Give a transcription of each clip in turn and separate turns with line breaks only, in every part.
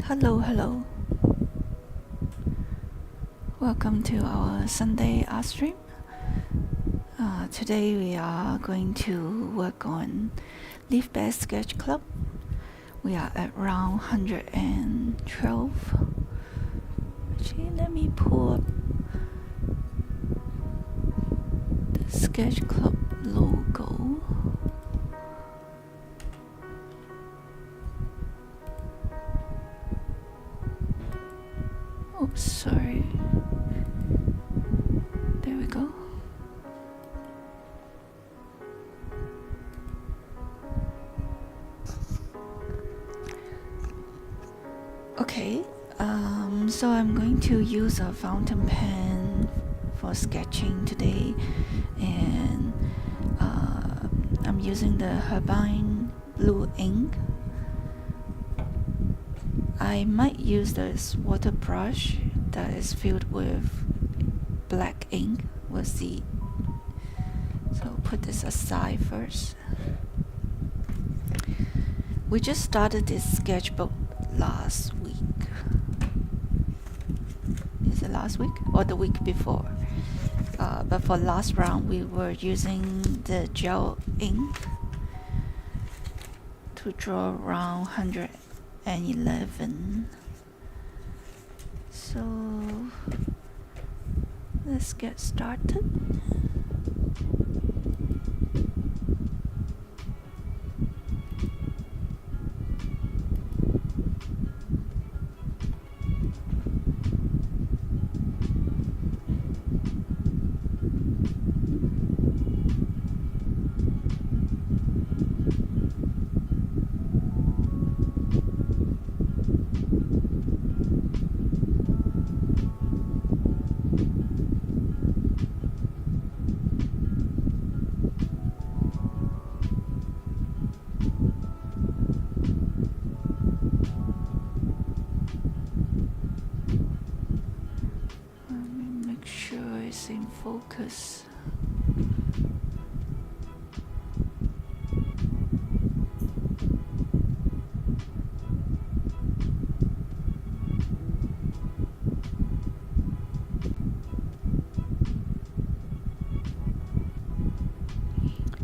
Hello. Welcome to our Sunday art stream. Today we are going to work on Leafbear Sketch Club. We are at round 112. Actually, let me pull up the Sketch Club logo. Oops, sorry. There we go. Okay, so I'm going to use a fountain pen for sketching today, and I'm using the Herbine blue ink. I might use this water brush that is filled with black ink. We'll see. So put this aside first. We just started this sketchbook last week. Is it last week or the week before? But for last round we were using the gel ink to draw around 111. So let's get started. In focus.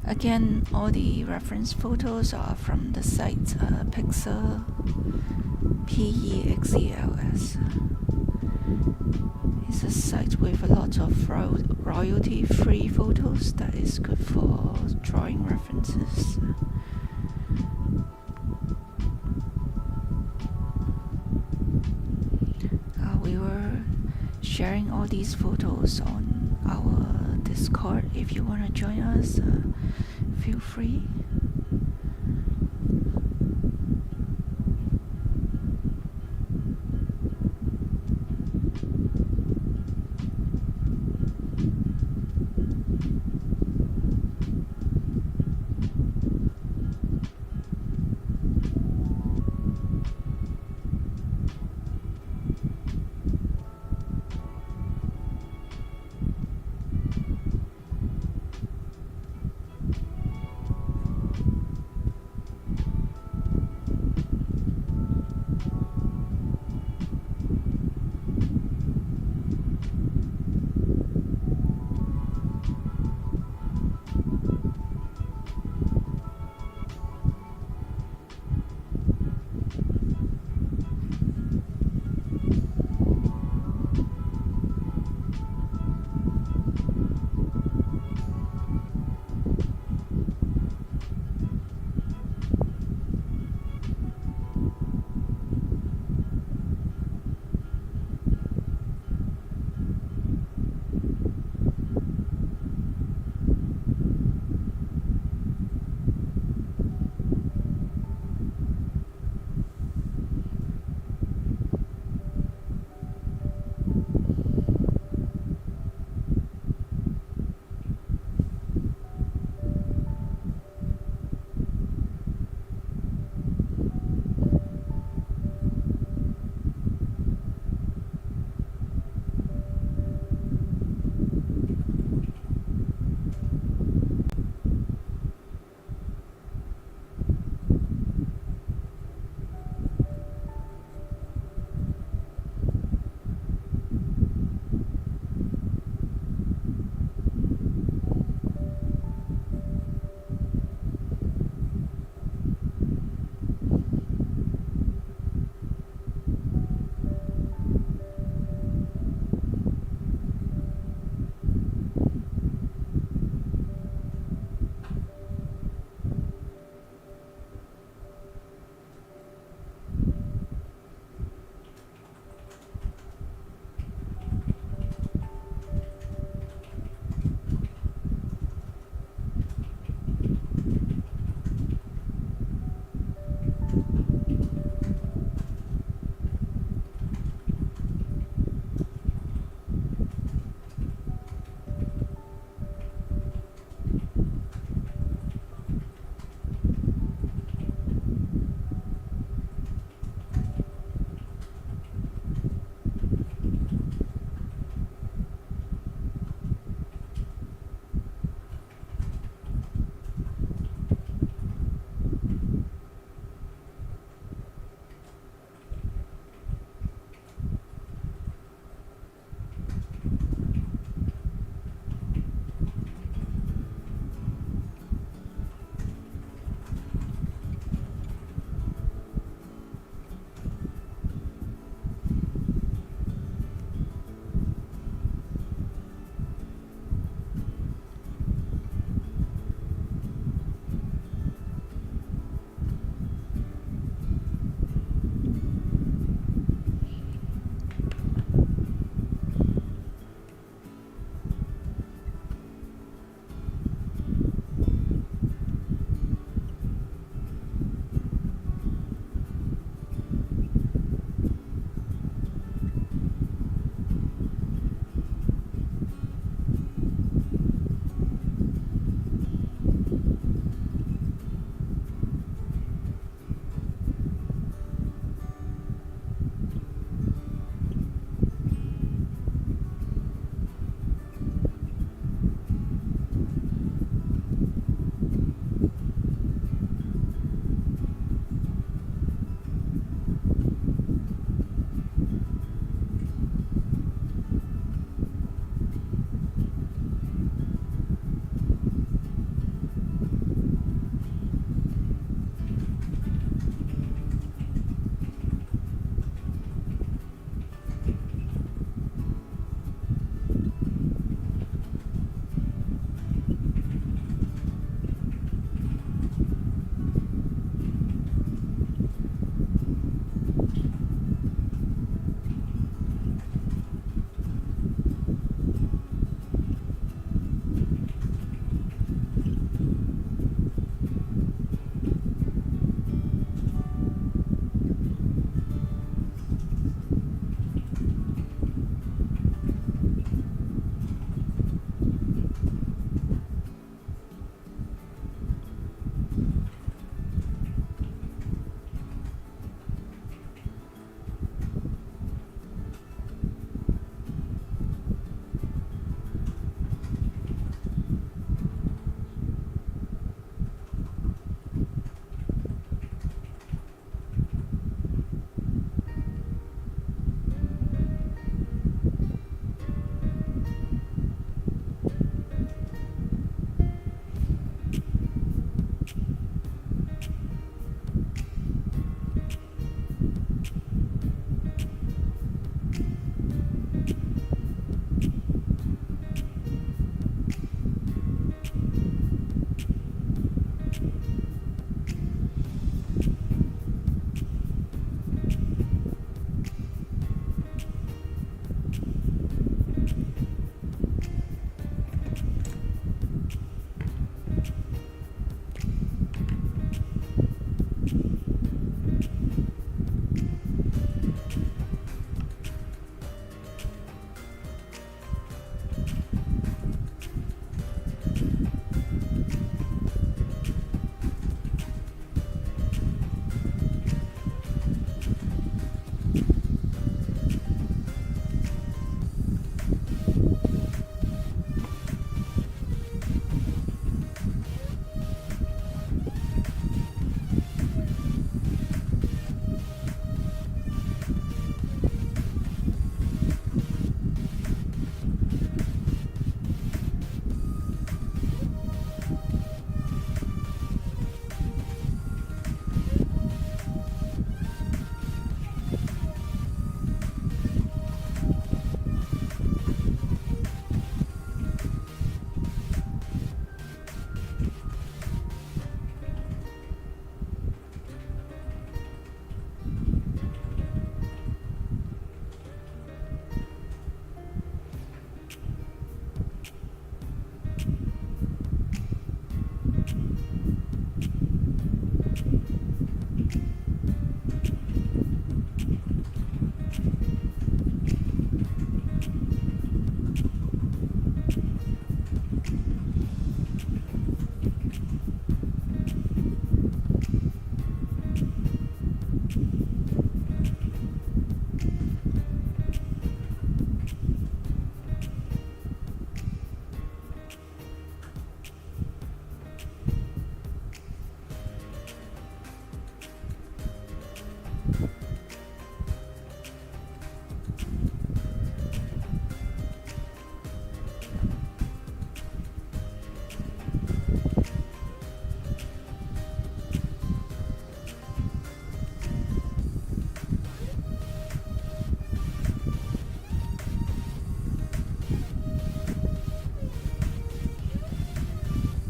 Again, all the reference photos are from the site Pixel PEXELS. It's a site with a lot of royalty-free photos that is good for drawing references. We were sharing all these photos on our Discord. If you want to join us, feel free.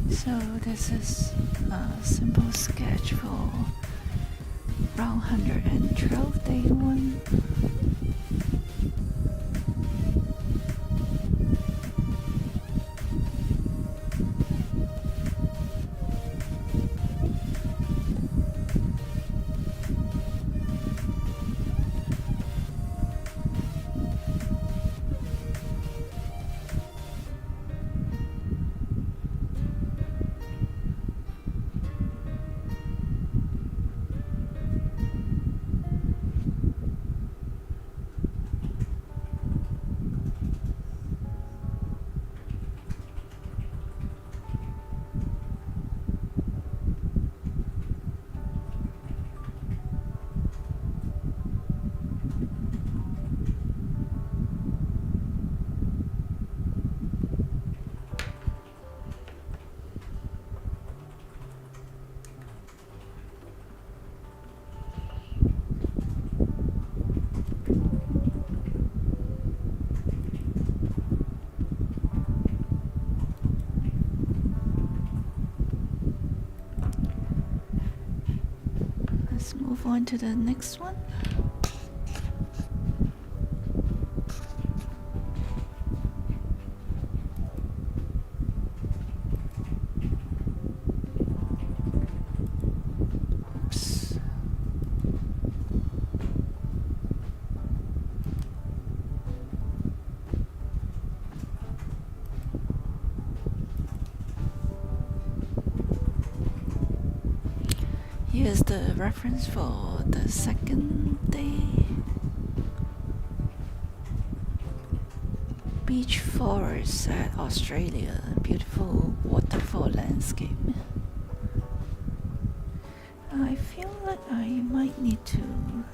So this is a simple sketch for round 112 day 1. Let's move on to the next one. Oops. Here's the reference for the second day. Beach forest at Australia, beautiful waterfall landscape. I feel like I might need to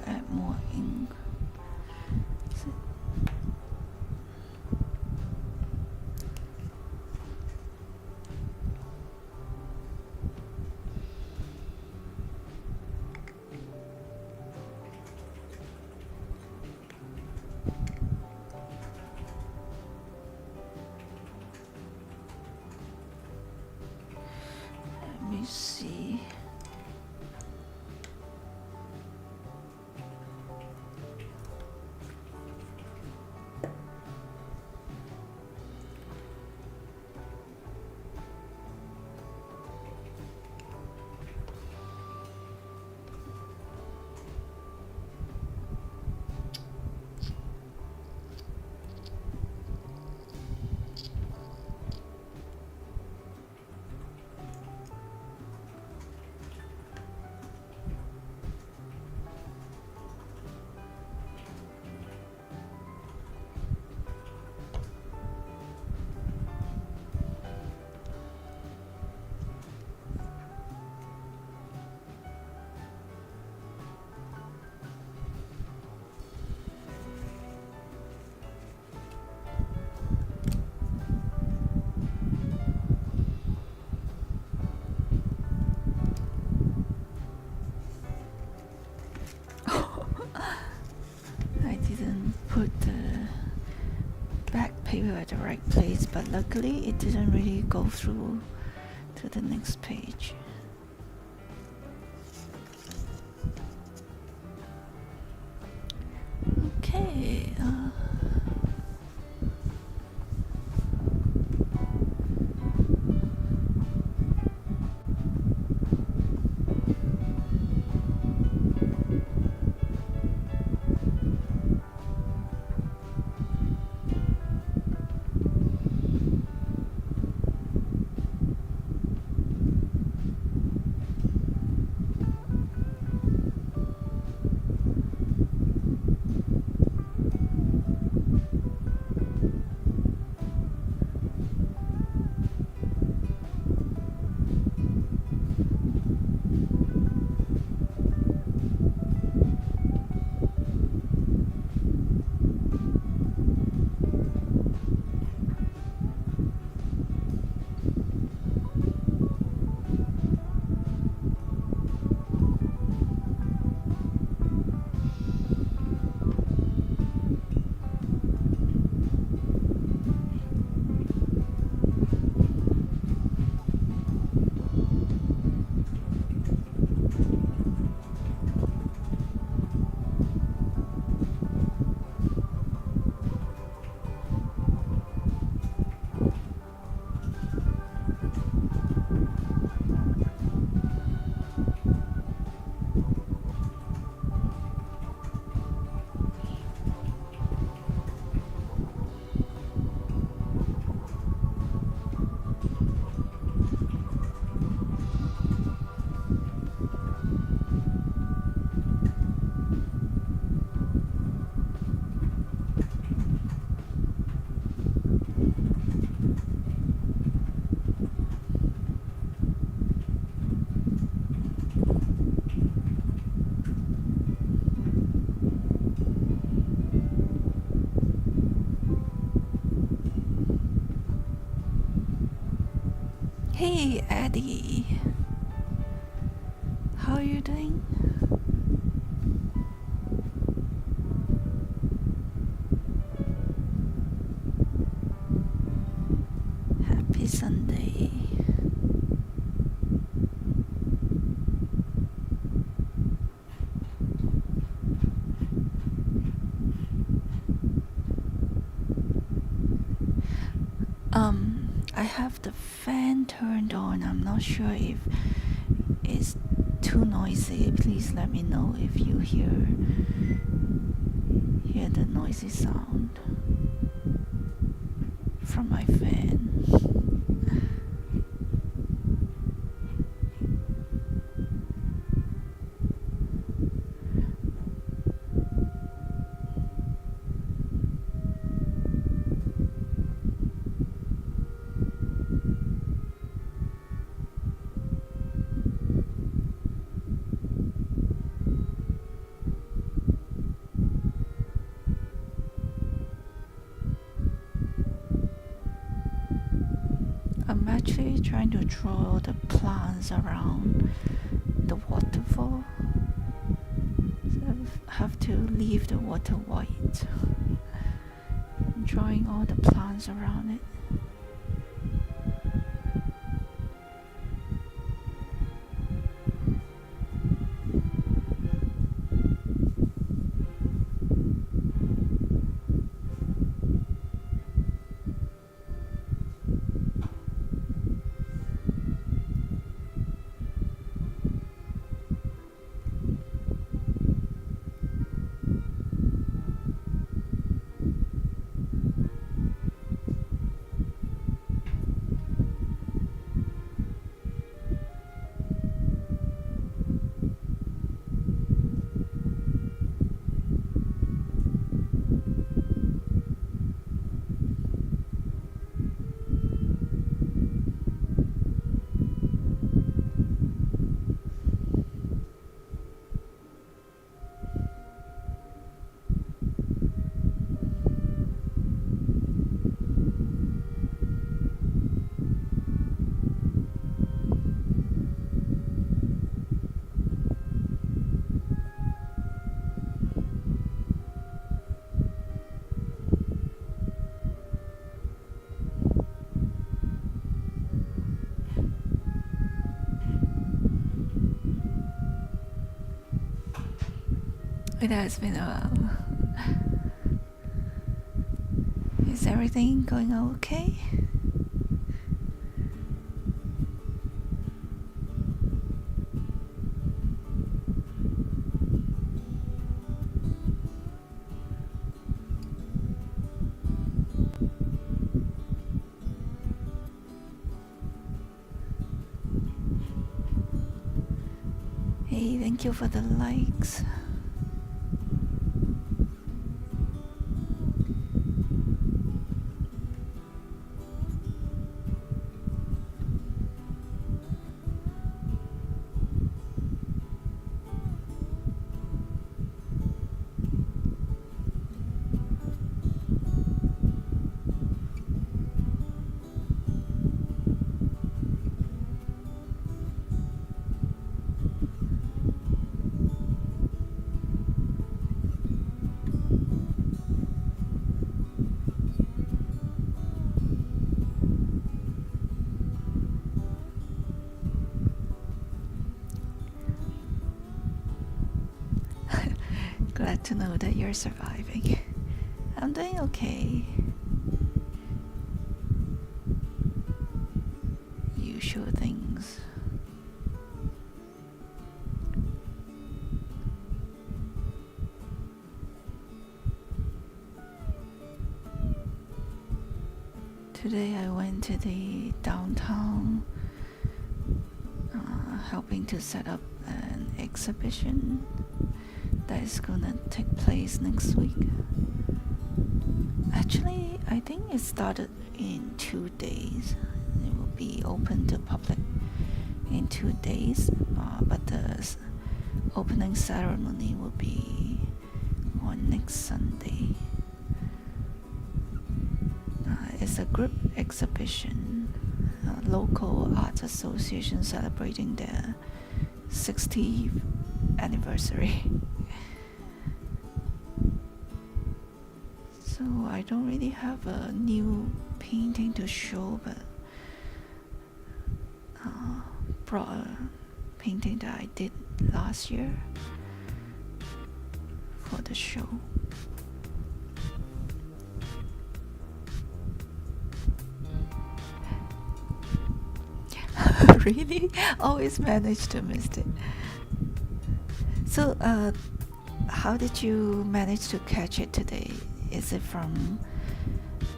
add more ink. Let me see. I didn't put the back paper at the right place, but luckily it didn't really go through to the next page. Okay. Hey Eddie, how are you doing? Happy Sunday. I have the fan turned on. I'm not sure if it's too noisy. Please let me know if you hear the noisy sound from my fan. I'm actually trying to draw the plants around the waterfall. So I have to leave the water white. I'm drawing all the plants around it. It has been a while. Is everything going okay? Hey, thank you for the likes. Glad to know that you're surviving. I'm doing okay. Usual things. Today I went to the downtown, helping to set up an exhibition that is gonna take place next week. Actually, I think it started in 2 days. It will be open to public in 2 days, but the opening ceremony will be on next Sunday. It's a group exhibition, local art Art Association celebrating their 60th anniversary. So I don't really have a new painting to show, but brought a painting that I did last year for the show. Really? Always manage to miss it. So how did you manage to catch it today? Is it from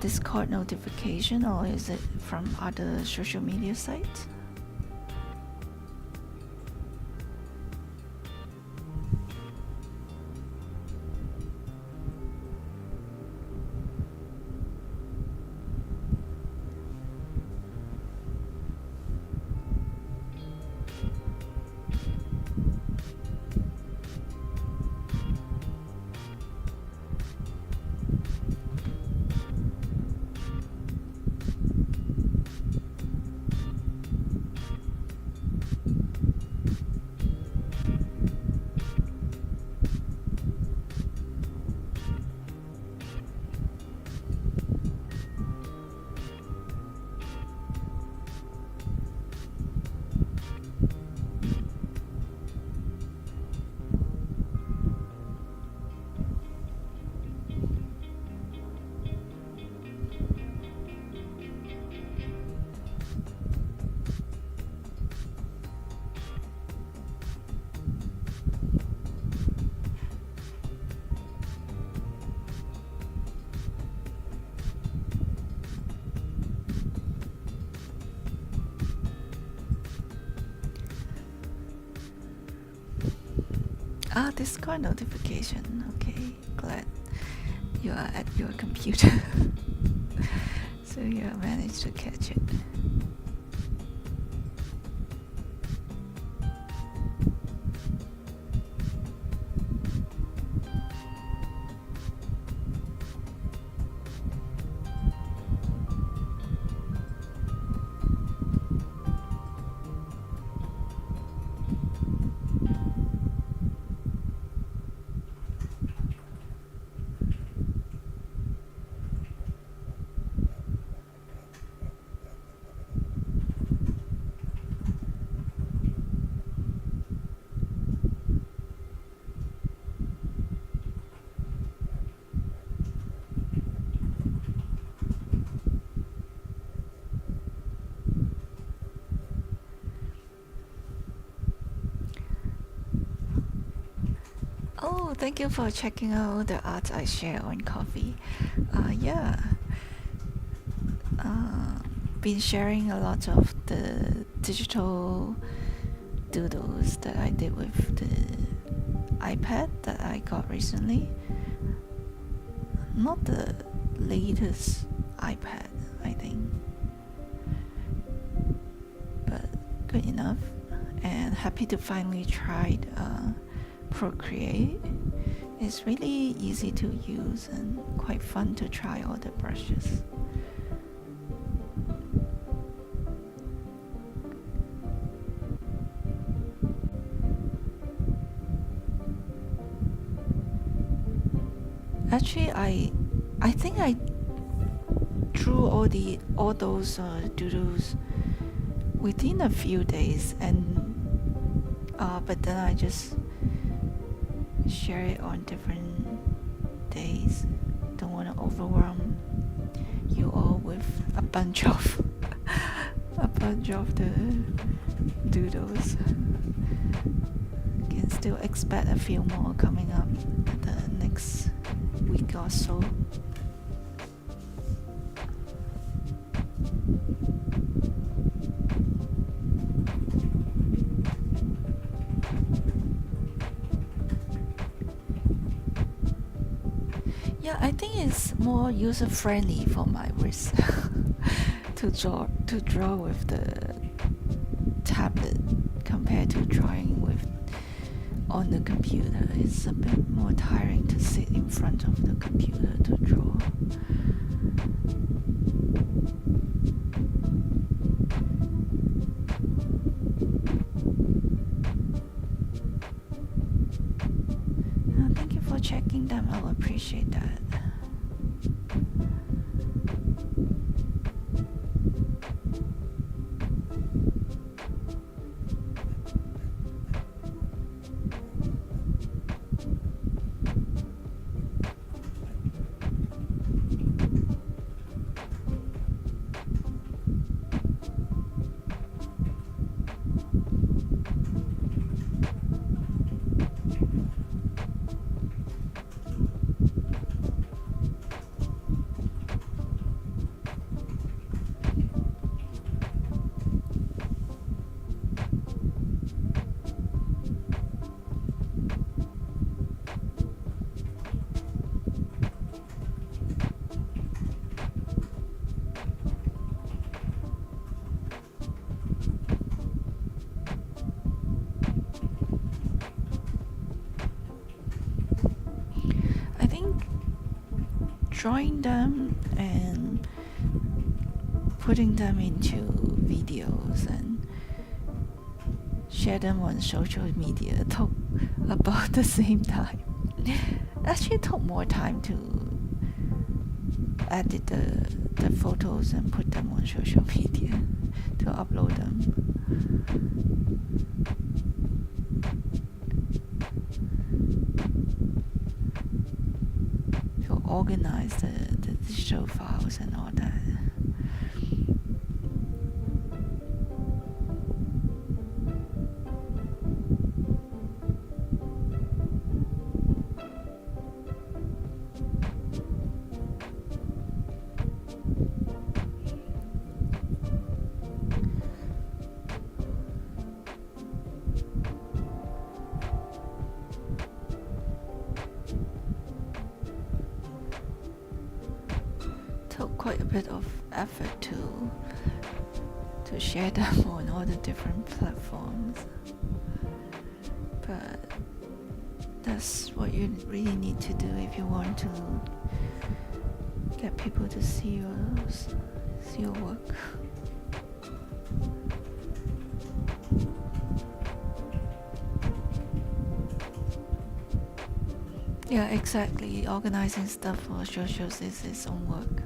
Discord notification or is it from other social media sites? Discord notification. Okay, glad you are at your computer. So you managed to catch it. Oh, thank you for checking out the art I share on Coffee. Yeah, been sharing a lot of the digital doodles that I did with the iPad that I got recently. Not the latest iPad, I think, but good enough. And happy to finally try Procreate. It's really easy to use and quite fun to try all the brushes. Actually, I think I drew all those doodles within a few days, and but then I just share it on different days. Don't want to overwhelm you all with a bunch of the doodles. Can still expect a few more coming up the next week or so. Yeah, I think it's more user friendly for my wrist to draw with the tablet compared to drawing with on the computer. It's a bit more tiring to sit in front of the computer to draw. tagging them, I'll appreciate that. I think drawing them and putting them into videos and share them on social media took about the same time. Actually, it took more time to edit the photos and put them on social media, to upload them. To organize the digital files and all that. Took quite a bit of effort to share them on all the different platforms, but that's what you really need to do if you want to get people to see your work. Yeah, exactly. Organizing stuff for socials is its own work.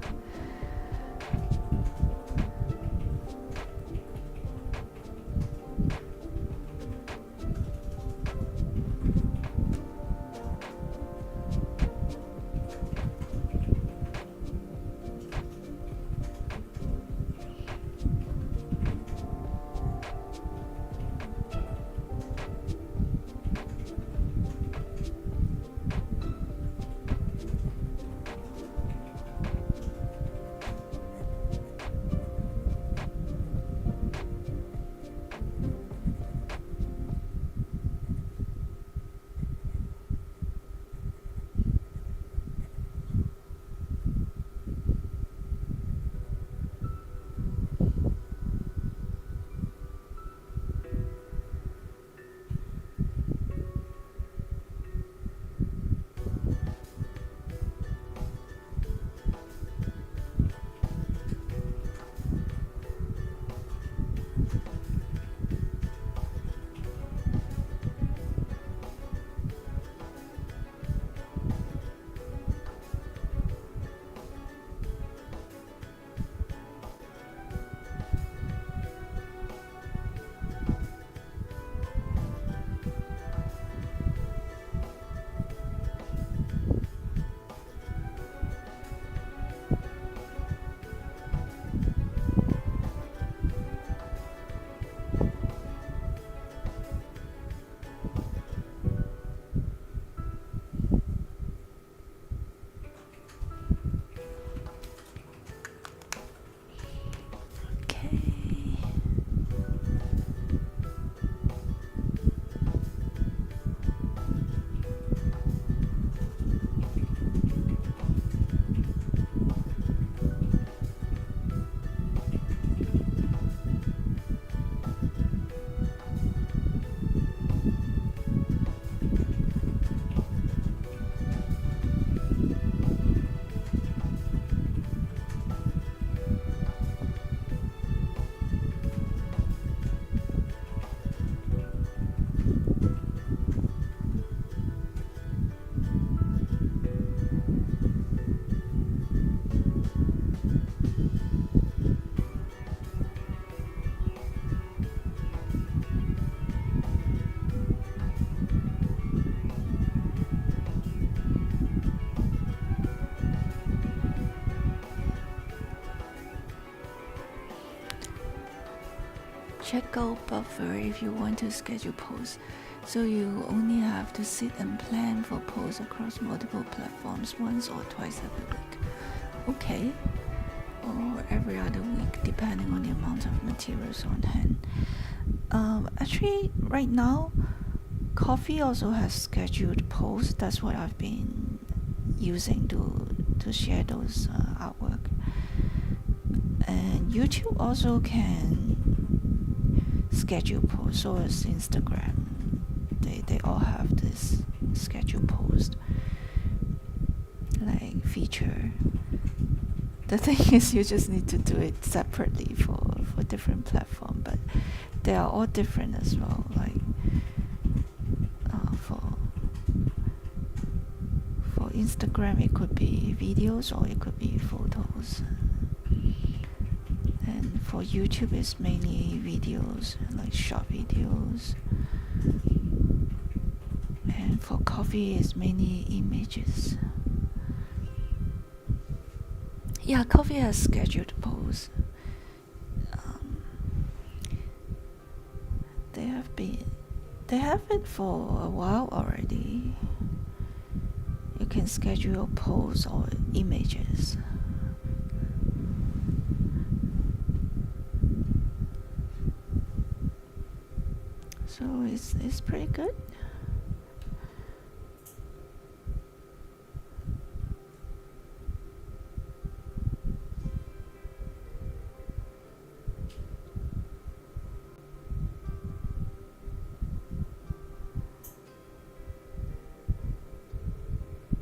check out Buffer if you want to schedule posts. So you only have to sit and plan for posts across multiple platforms once or twice every week. Okay. Or every other week, depending on the amount of materials on hand. Actually, right now, Coffee also has scheduled posts. That's what I've been using to share those artwork. And YouTube also can schedule posts, so as Instagram. They all have this scheduled post, like feature. The thing is, you just need to do it separately for different platforms, but they are all different as well. Like for Instagram, it could be videos or it could be photos, and for YouTube, it's mainly videos, like short videos, and for Coffee, it's mainly images. Yeah, Coffee has scheduled posts. They have it for a while already. You can schedule posts or images. So it's pretty good.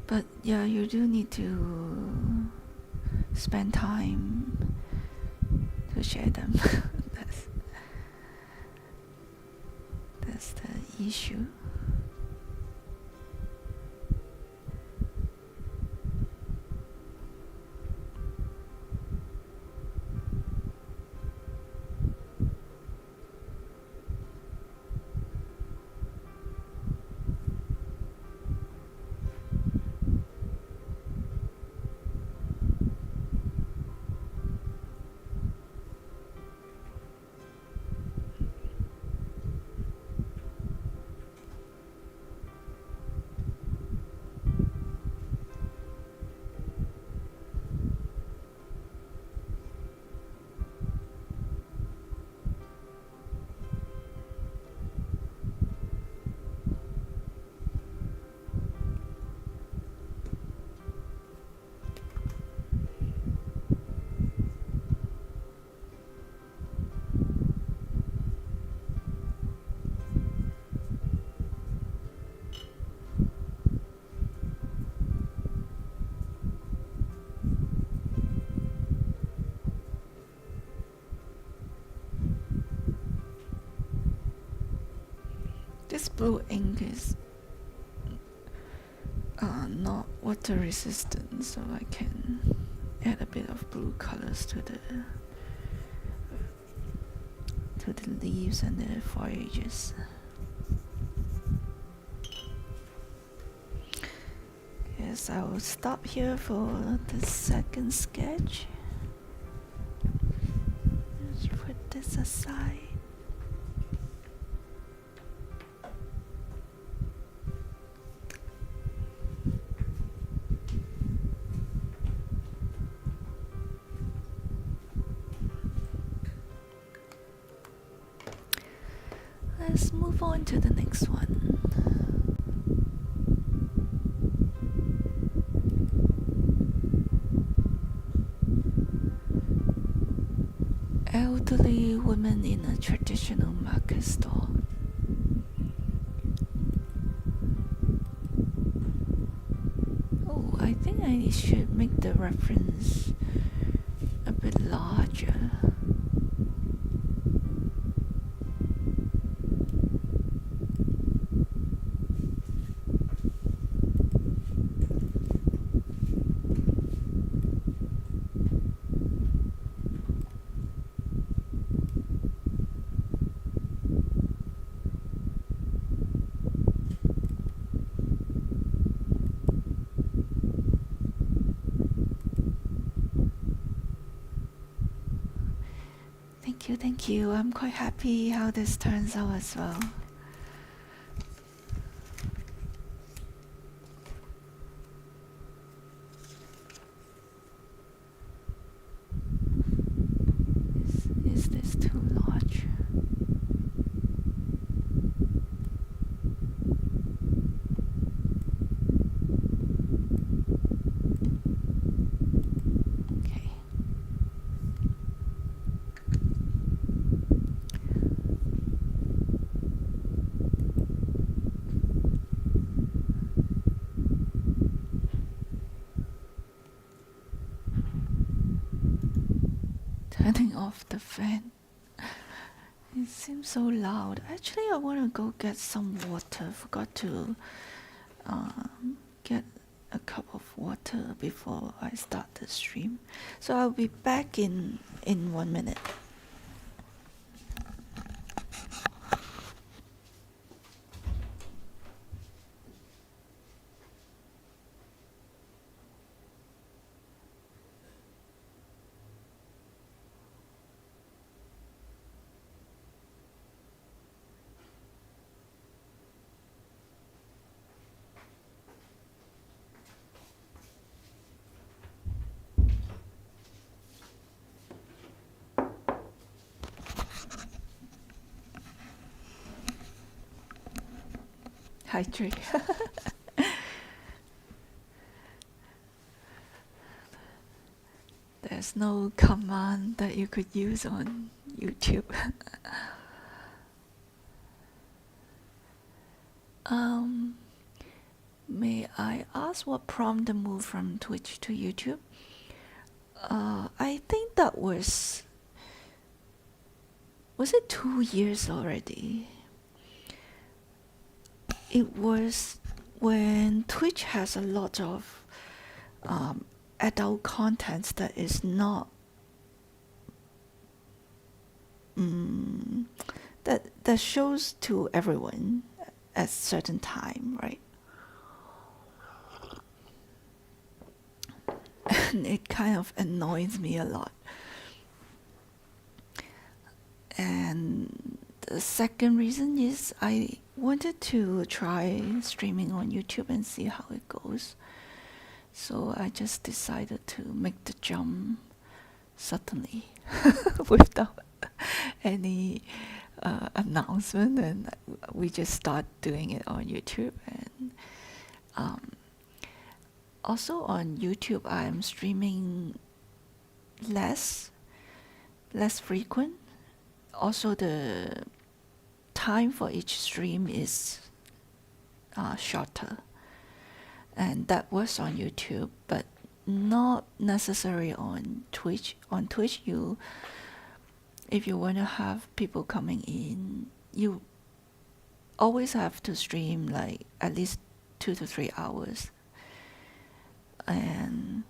But yeah, you do need to spend time to share them. That's the issue. This blue ink is not water resistant, so I can add a bit of blue colors to the leaves and the foliages. Yes, I will stop here for the second sketch. Just put this aside. Let's move on to the next one. Elderly women in a traditional market stall. Oh, I think I should make the reference a bit larger. Thank you. I'm quite happy how this turns out as well. Is this too large? Okay. Turning off the fan. It seems so loud. Actually, I want to go get some water. Forgot to get a cup of water before I start the stream. So I'll be back in 1 minute. Hydrate. There's no command that you could use on YouTube. May I ask what prompted the move from Twitch to YouTube? I think that was it 2 years already? It was when Twitch has a lot of adult content that is not that shows to everyone at certain time, right? And it kind of annoys me a lot. And the second reason is I wanted to try streaming on YouTube and see how it goes. So I just decided to make the jump suddenly without any announcement, and we just start doing it on YouTube. And also on YouTube, I'm streaming less frequent. Also, the time for each stream is shorter, and that was on YouTube, but not necessarily on Twitch. On Twitch, if you want to have people coming in, you always have to stream like at least 2 to 3 hours, and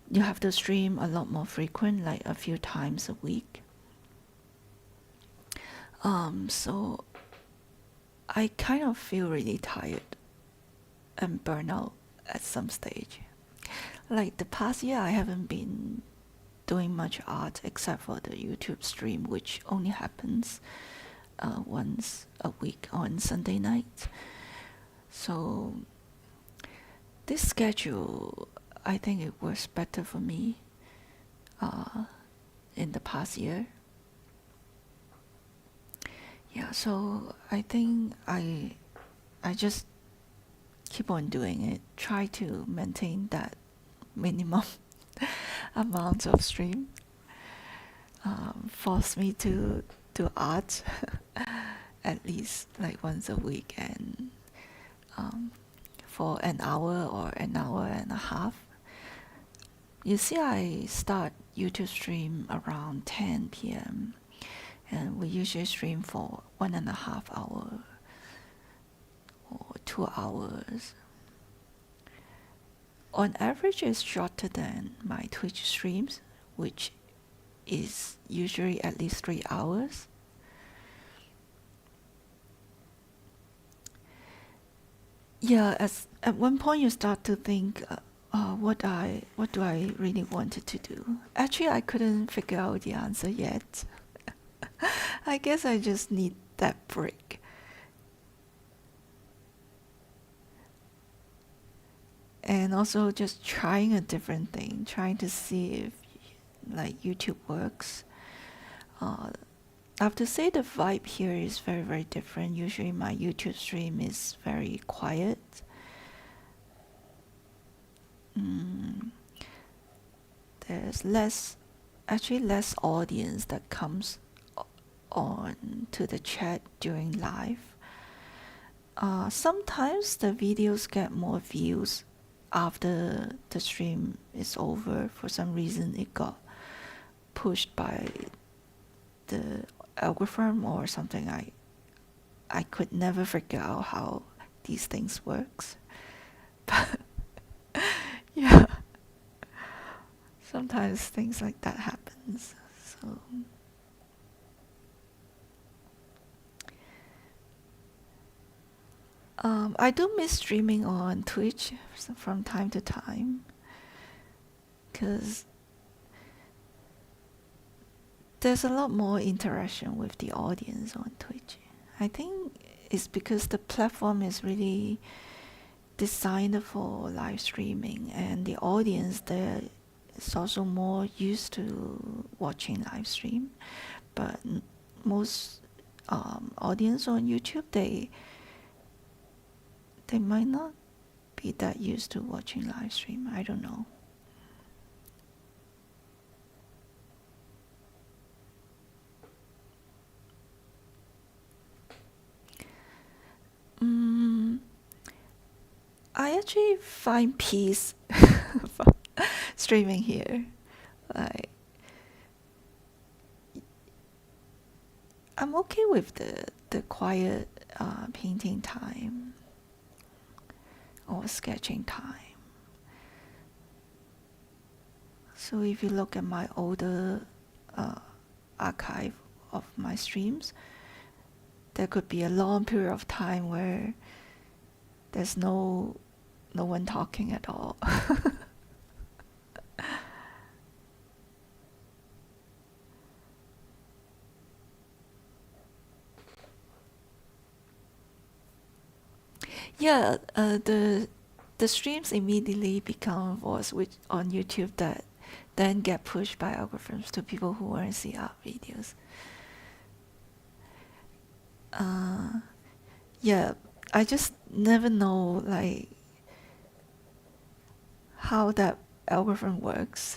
you have to stream a lot more frequent, like a few times a week. So I kind of feel really tired and burn out at some stage. Like the past year, I haven't been doing much art except for the YouTube stream, which only happens once a week on Sunday nights. So this schedule, I think it works better for me in the past year. Yeah, so I think I just keep on doing it, try to maintain that minimum amount of stream. Force me to do art at least like once a week, and for an hour or an hour and a half. You see, I start YouTube stream around 10 p.m. and we usually stream for 1.5 hours or 2 hours. On average, it's shorter than my Twitch streams, which is usually at least 3 hours. Yeah, at one point you start to think, what do I really wanted to do? Actually, I couldn't figure out the answer yet. I guess I just need that break. And also just trying a different thing, trying to see if like YouTube works. I have to say the vibe here is very, very different. Usually my YouTube stream is very quiet. There's less audience that comes on to the chat during live. Sometimes the videos get more views after the stream is over. For some reason it got pushed by the algorithm or something. I could never figure out how these things works. But yeah, sometimes things like that happens. So I do miss streaming on Twitch from time to time, because there's a lot more interaction with the audience on Twitch. I think it's because the platform is really designed for live streaming, and the audience there is also more used to watching live stream. But most audience on YouTube, they might not be that used to watching live stream. I don't know. I actually find peace from streaming here. Like, I'm okay with the quiet painting time or sketching time. So if you look at my older archive of my streams, there could be a long period of time where there's no one talking at all. Yeah, the streams immediately become voice which on YouTube that then get pushed by algorithms to people who want to see our videos. Yeah, I just never know like how that algorithm works.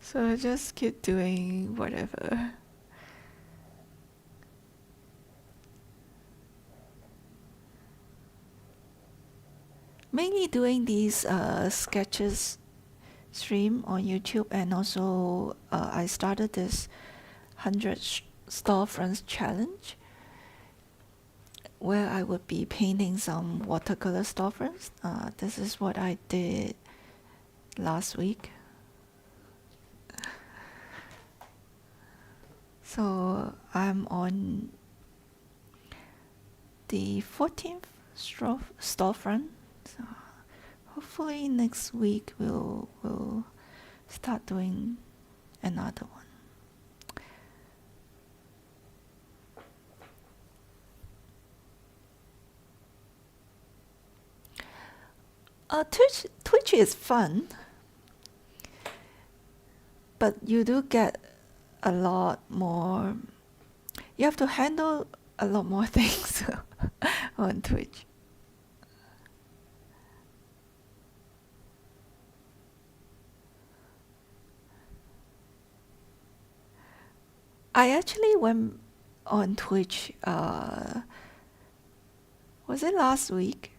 So I just keep doing whatever. Mainly doing these sketches stream on YouTube, and also I started this 100 storefronts challenge where I would be painting some watercolor storefronts. This is what I did last week. So I'm on the 14th storefront. So hopefully next week we'll start doing another one. Twitch is fun, but you do get a lot more. You have to handle a lot more things on Twitch. I actually went on Twitch, was it last week?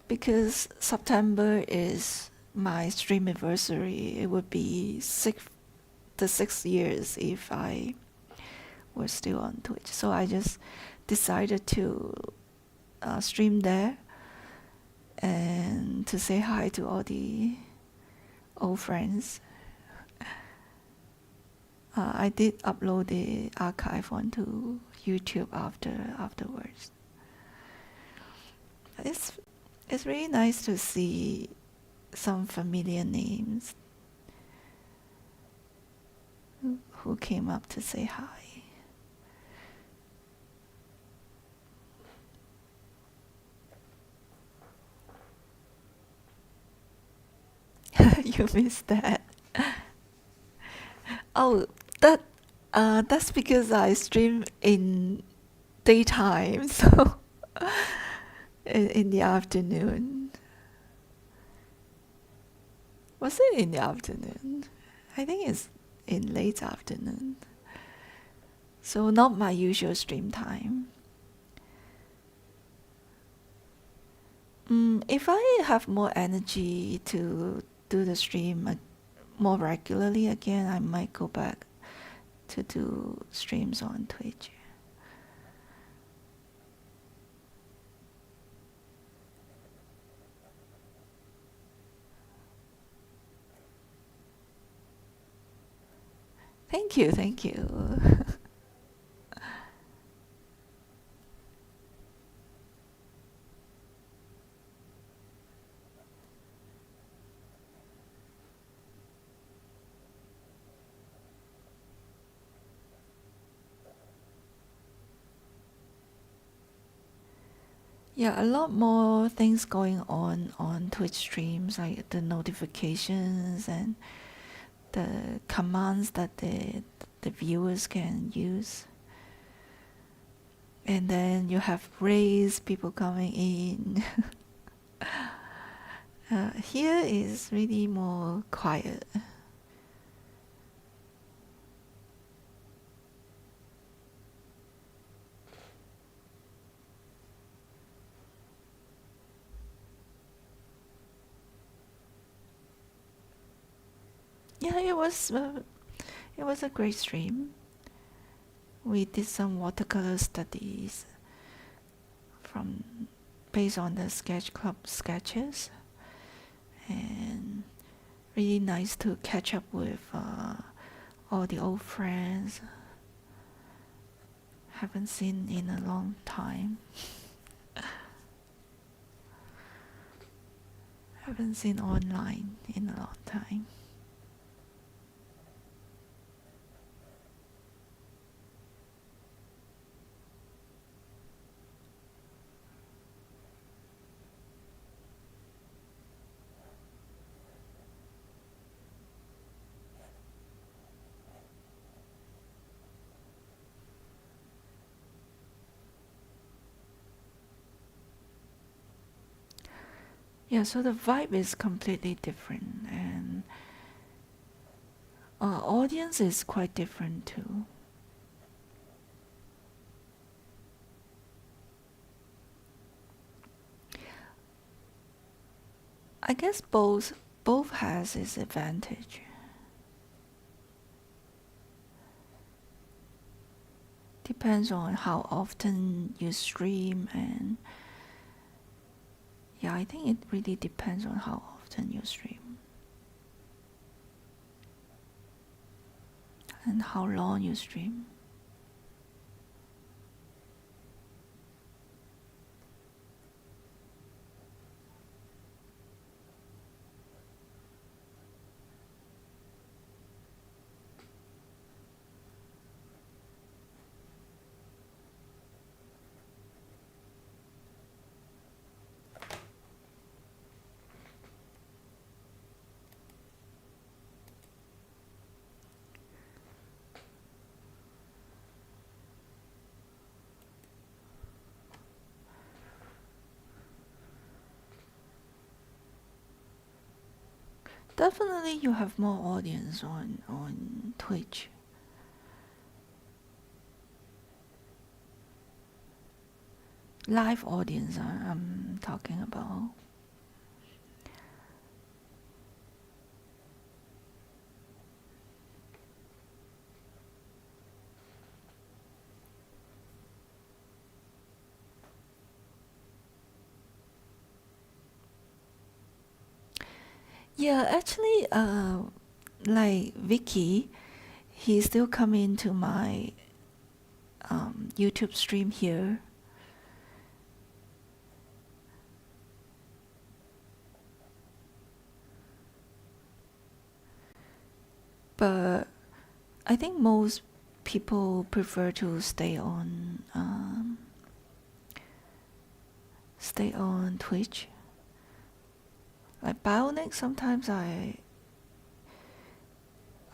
Because September is my stream anniversary. It would be the 6 years if I were still on Twitch. So I just decided to stream there and to say hi to all the old friends. I did upload the archive onto YouTube afterwards. It's really nice to see some familiar names. who came up to say hi. You missed that. Oh, that's because I stream in daytime, so in the afternoon. Was it in the afternoon? I think it's in late afternoon. So not my usual stream time. If I have more energy to do the stream more regularly again, I might go back to do streams on Twitch. Thank you, thank you. Yeah, a lot more things going on Twitch streams, like the notifications and the commands that the viewers can use. And then you have raids, people coming in. Here is really more quiet. Yeah, it was a great stream. We did some watercolor studies based on the sketch club sketches, and really nice to catch up with all the old friends. Haven't seen in a long time. Haven't seen online in a long time. Yeah, so the vibe is completely different, and audience is quite different too. I guess both has its advantage. Depends on how often you stream, and yeah, I think it really depends on how often you stream and how long you stream. Definitely you have more audience on Twitch. Live audience I'm talking about. Yeah, actually, like Vicky, he still come into my YouTube stream here. But I think most people prefer to stay on Twitch. Like Bionic, sometimes I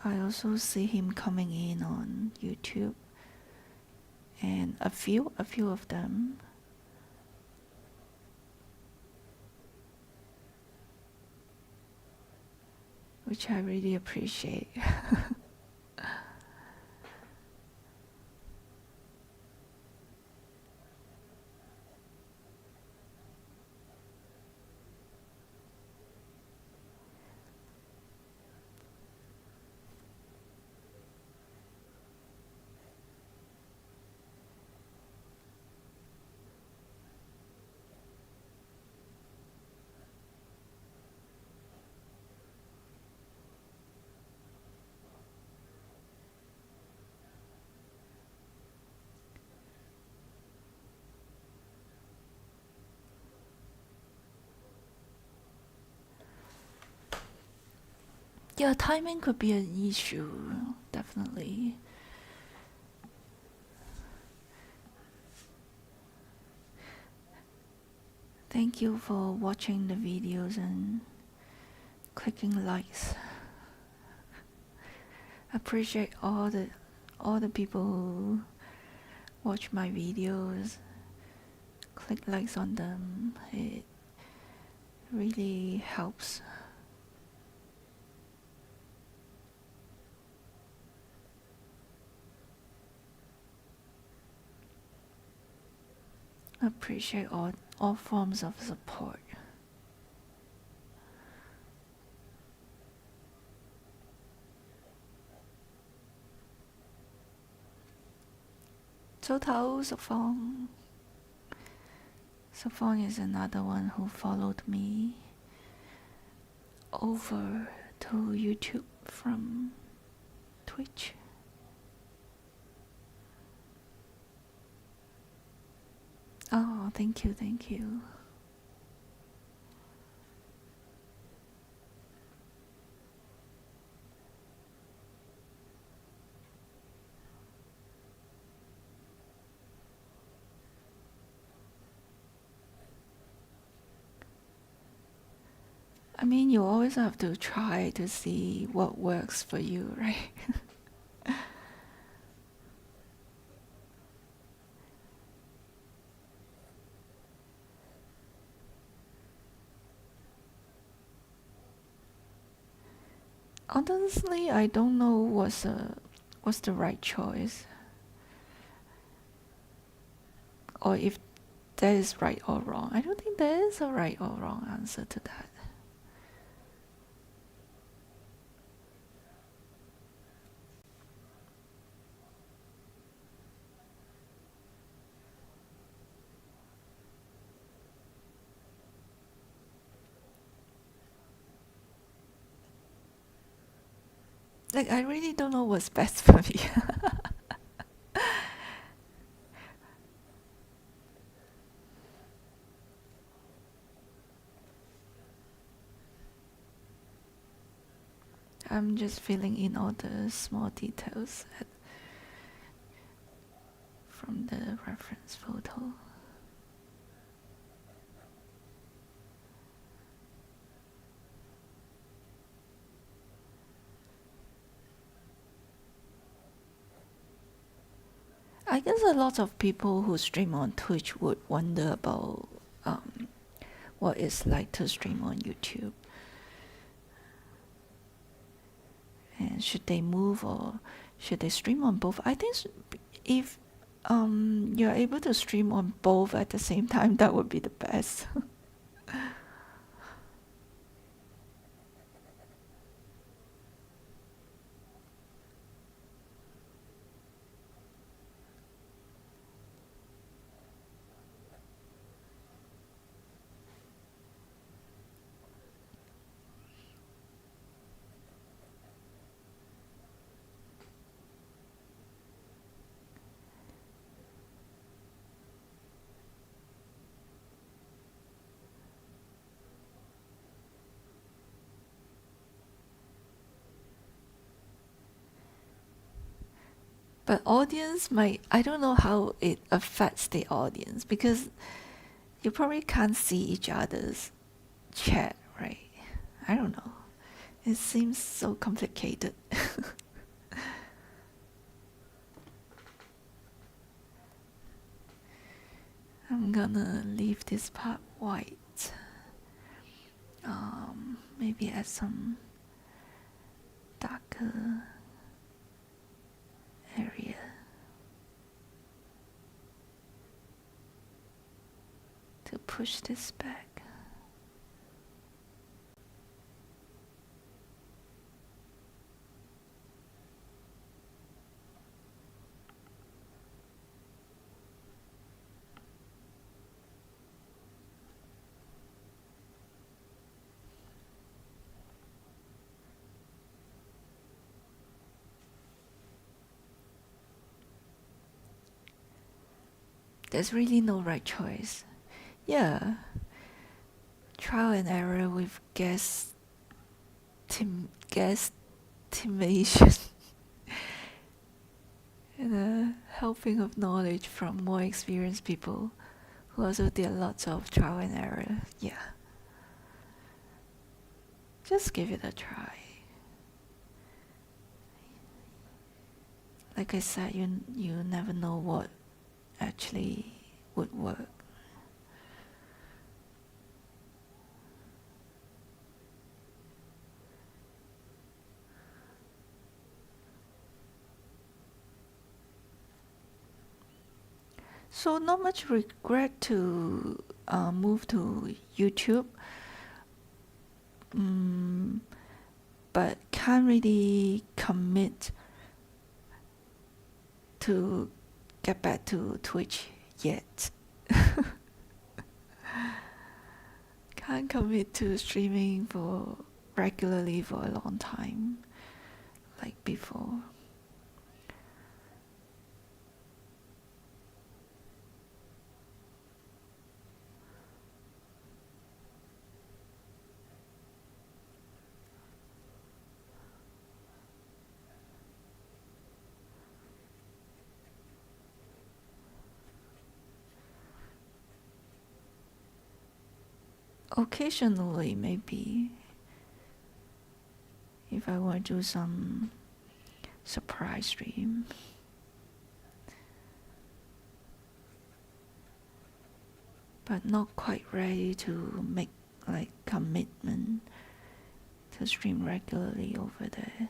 also see him coming in on YouTube, and a few of them. Which I really appreciate. Yeah, timing could be an issue, definitely. Thank you for watching the videos and clicking likes. I appreciate all the people who watch my videos, click likes on them. It really helps. I appreciate all forms of support. Safong is another one who followed me over to YouTube from Twitch. Oh, thank you. I mean, you always have to try to see what works for you, right? Honestly, I don't know what's the right choice, or if that is right or wrong. I don't think there is a right or wrong answer to that. Like, I really don't know what's best for me. I'm just filling in all the small details from the reference photo. I guess a lot of people who stream on Twitch would wonder about what it's like to stream on YouTube. And should they move, or should they stream on both? I think if you're able to stream on both at the same time, that would be the best. But audience might, I don't know how it affects the audience, because you probably can't see each other's chat, right? I don't know. It seems so complicated. I'm gonna leave this part white. Maybe add some darker area. To push this back. There's really no right choice. Yeah. Trial and error with guesstimation and a helping of knowledge from more experienced people who also did lots of trial and error. Yeah. Just give it a try. Like I said, you never know what actually would work. So not much regret to move to YouTube, but can't really commit to get back to Twitch yet. Can't commit to streaming regularly for a long time, like before. Occasionally, maybe, if I want to do some surprise stream. But not quite ready to make like commitment to stream regularly over there.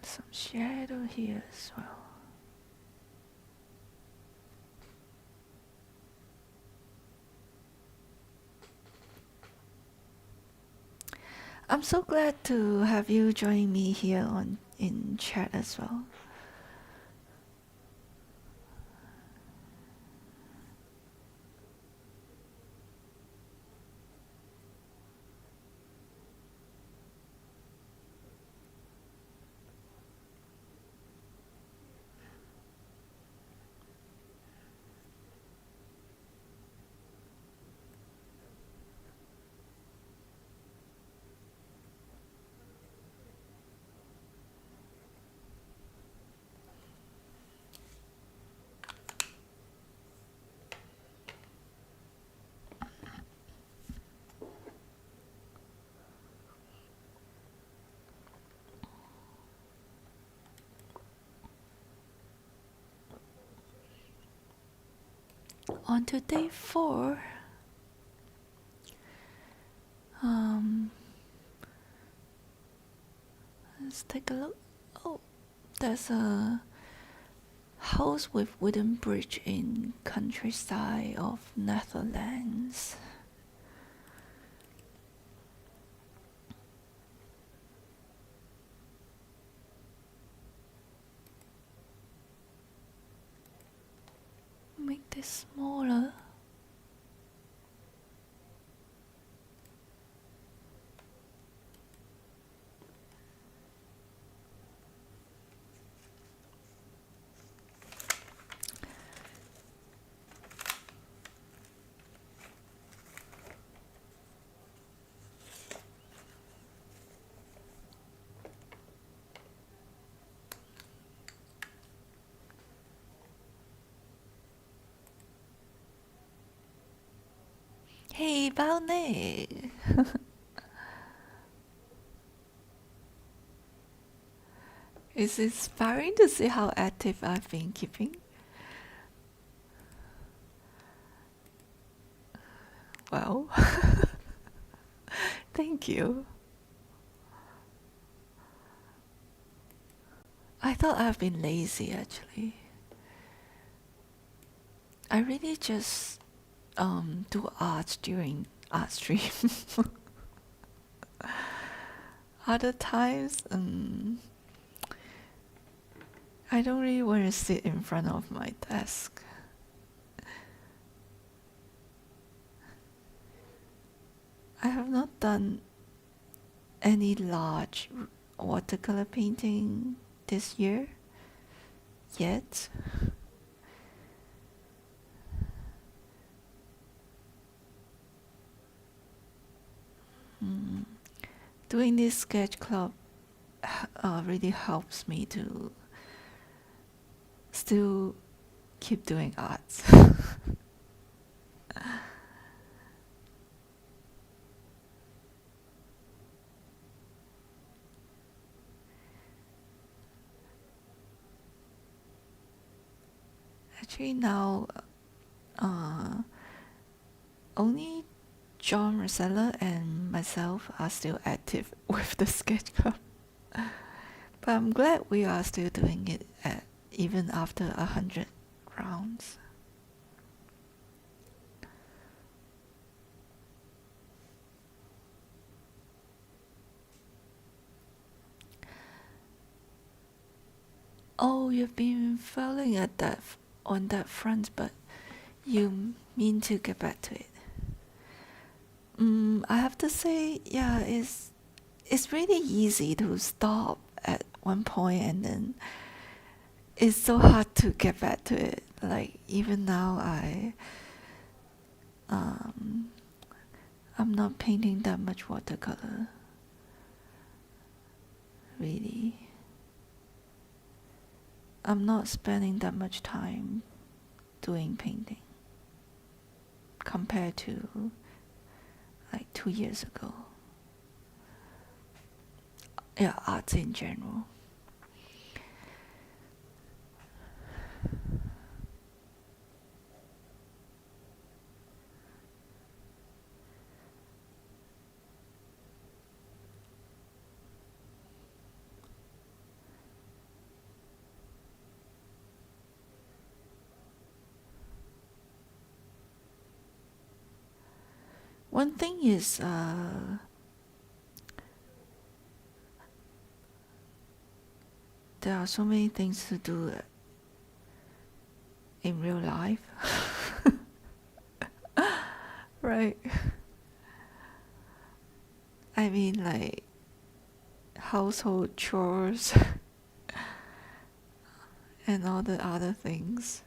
Some shadow here as well. I'm so glad to have you join me here in chat as well. On to day 4. Let's take a look. Oh, there's a house with wooden bridge in countryside of Netherlands. Make this smaller. gì bao nè. It's inspiring to see how active I've been keeping. Well, thank you. I thought I've been lazy actually. I really just do art during art stream. Other times, I don't really want to sit in front of my desk. I have not done any large watercolor painting this year yet. Doing this sketch club really helps me to still keep doing arts. Actually now, only John Rosella and myself are still active with the sketch club. But I'm glad we are still doing it even after 100 rounds. Oh, you've been failing at that on that front, but you mean to get back to it. I have to say, yeah, it's really easy to stop at one point and then it's so hard to get back to it. Like even now I'm not painting that much watercolor. Really. I'm not spending that much time doing painting compared to like 2 years ago. Yeah, arts in general. One thing is there are so many things to do in real life. Right. I mean like household chores and all the other things.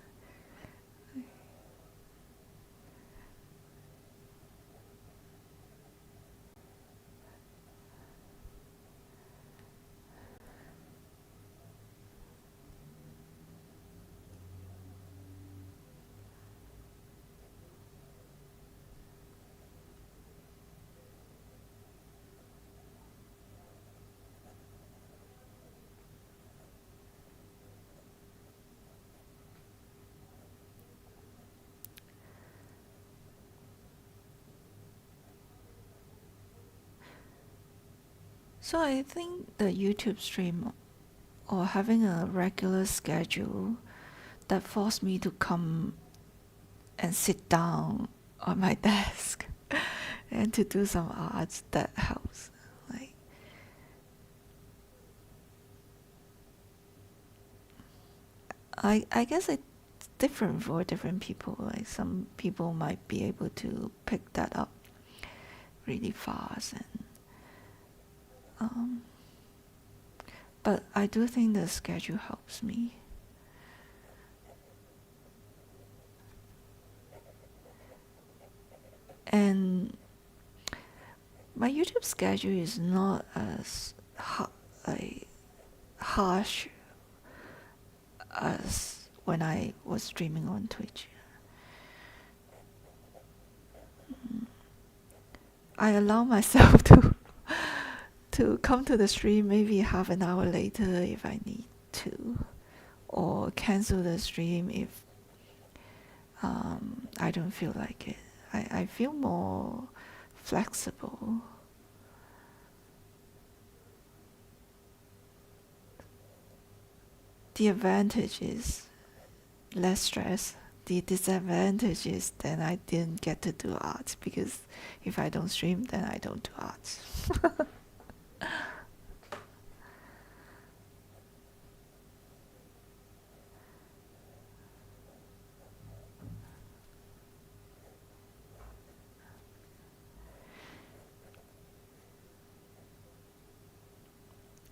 So I think the YouTube stream or having a regular schedule that forced me to come and sit down on my desk and to do some arts, that helps. Like I guess it's different for different people. Like some people might be able to pick that up really fast and but I do think the schedule helps me. And my YouTube schedule is not as harsh as when I was streaming on Twitch. I allow myself to come to the stream maybe half an hour later if I need to, or cancel the stream if I don't feel like it. I feel more flexible. The advantage is less stress. The disadvantage is then I didn't get to do art, because if I don't stream, then I don't do art.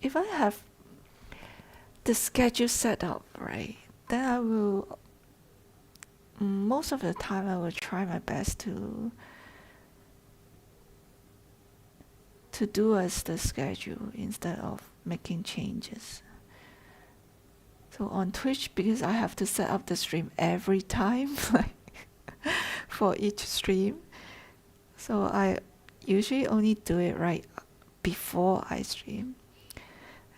If I have the schedule set up right, then I will, most of the time I will try my best to do as the schedule instead of making changes. So on Twitch, because I have to set up the stream every time, like for each stream, so I usually only do it right before I stream,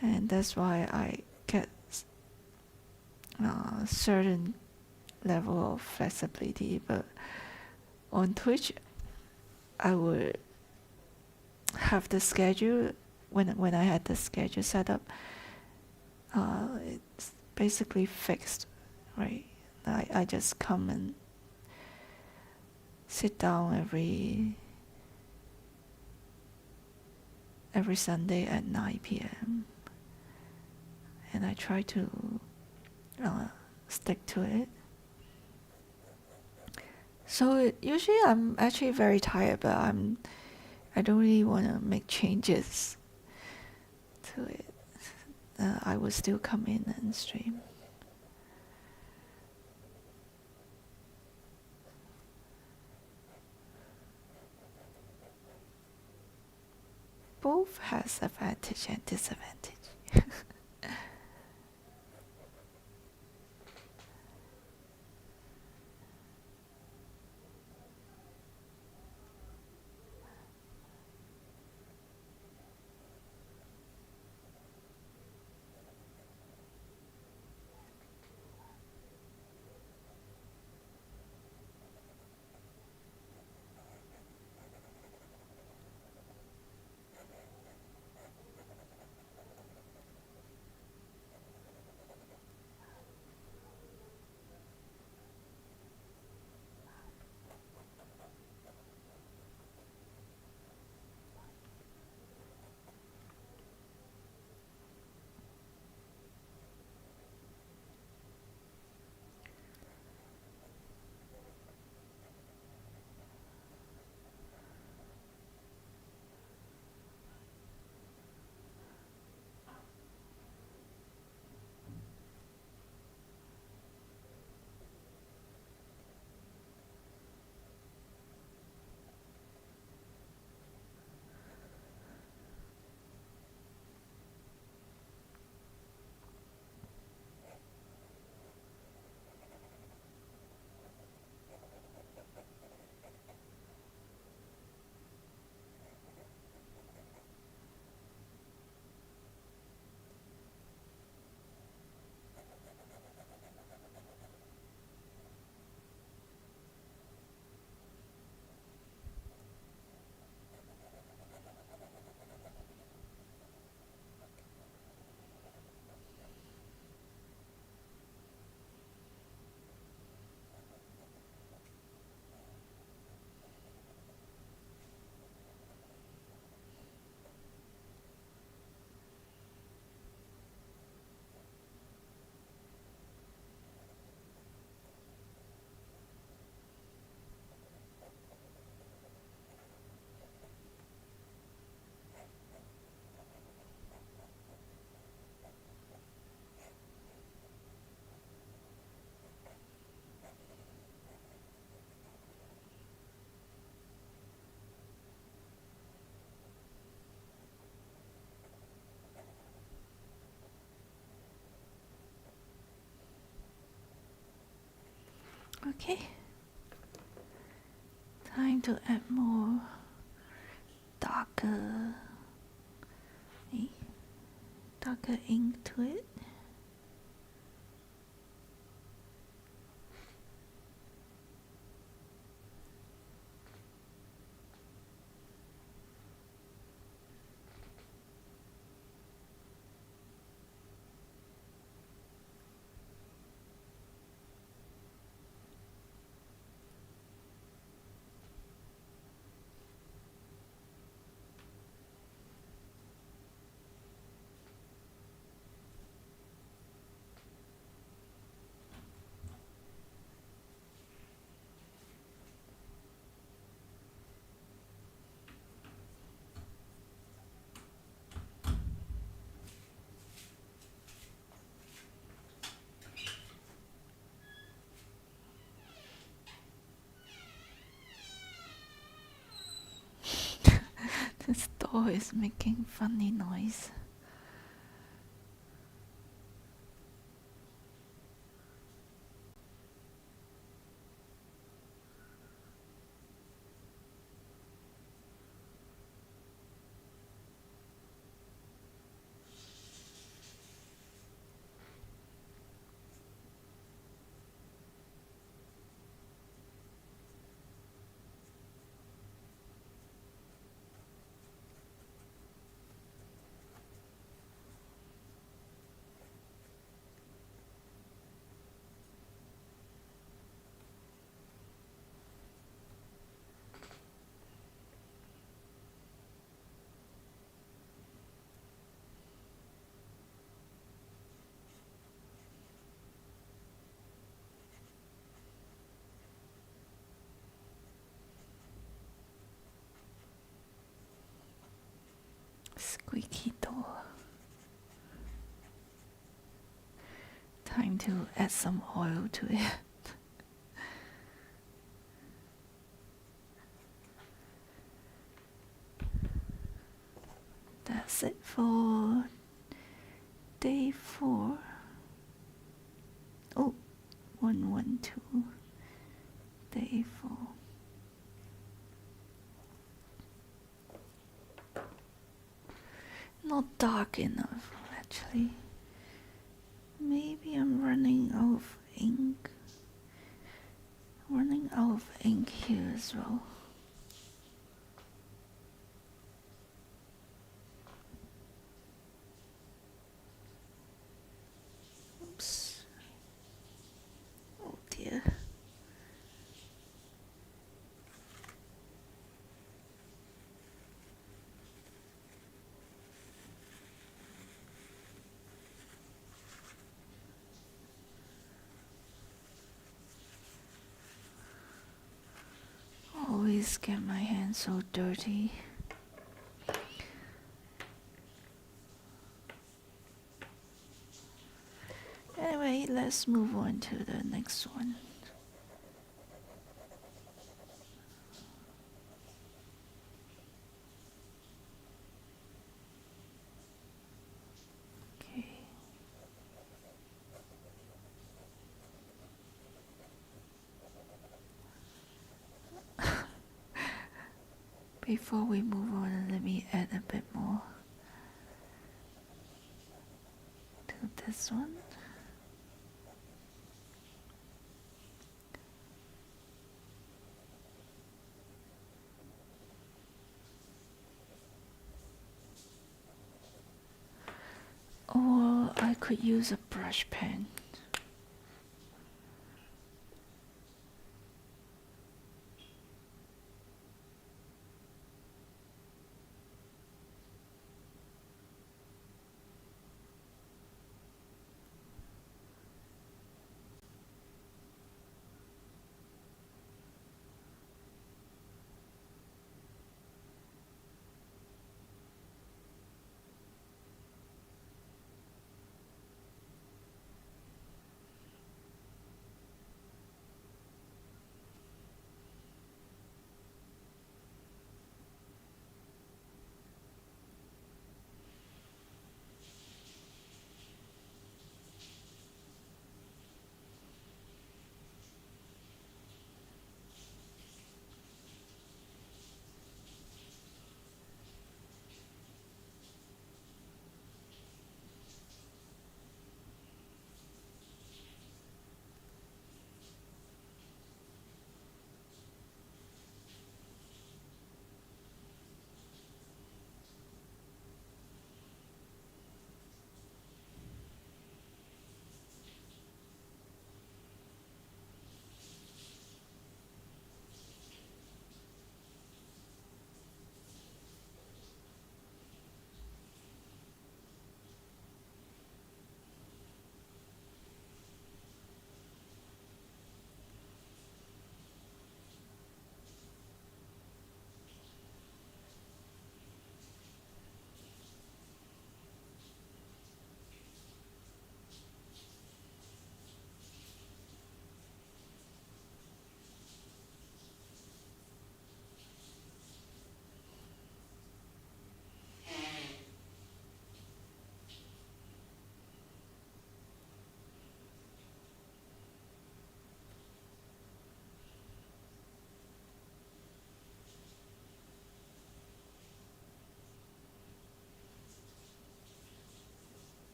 and that's why I get a certain level of flexibility. But on Twitch, I would have the schedule when I had the schedule set up. It's basically fixed, right? I just come and sit down every Sunday at 9 p.m. and I try to stick to it. So usually I'm actually very tired, but I don't really want to make changes to it. I will still come in and stream. Both has advantage and disadvantage. Okay, time to add more darker ink to it. This door is making funny noise. Squeaky door. Time to add some oil to it. That's it for day 4. Oh, 112. Day 4. Not dark enough, actually. Maybe I'm running out of ink. Running out of ink here as well. Oops. Oh dear. Always get my hands so dirty. Anyway, let's move on to the next one. Okay. Before we move on, let me add a bit more to this one. Or I could use a brush pen.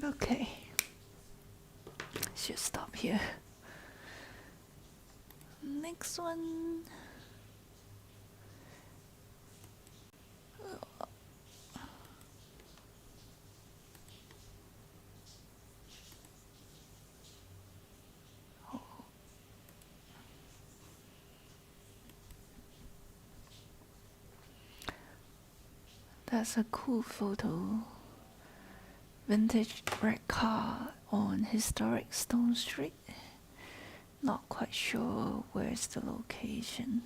Okay, should stop here. Next one. That's a cool photo. Vintage red car on historic Stone Street. Not quite sure where's the location.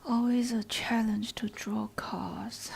Always a challenge to draw cars.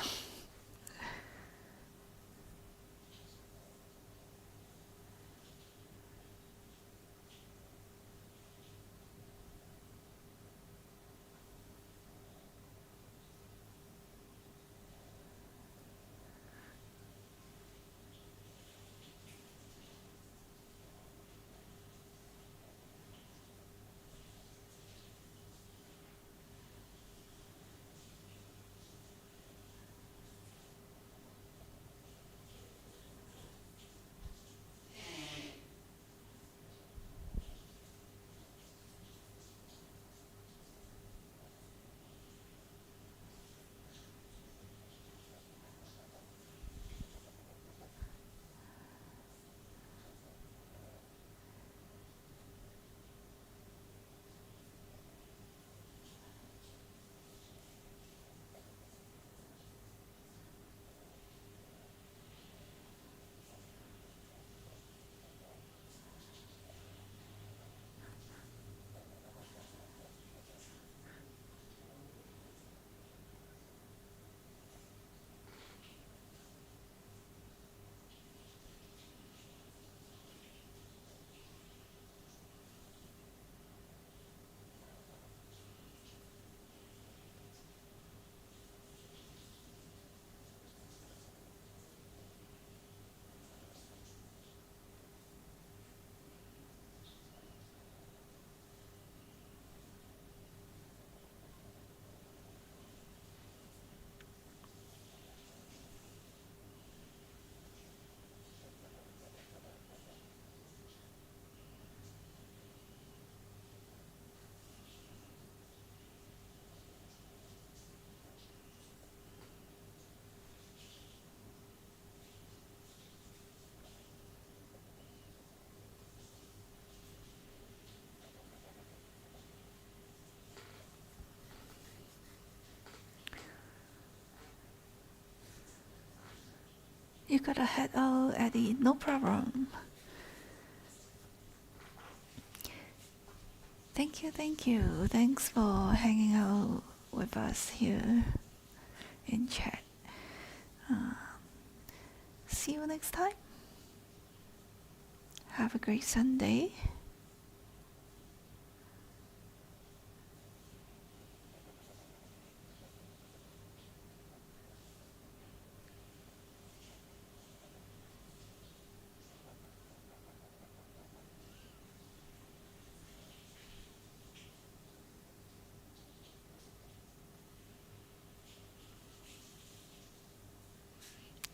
You gotta head out, Eddie. No problem. Thank you, thank you. Thanks for hanging out with us here in chat. See you next time. Have a great Sunday.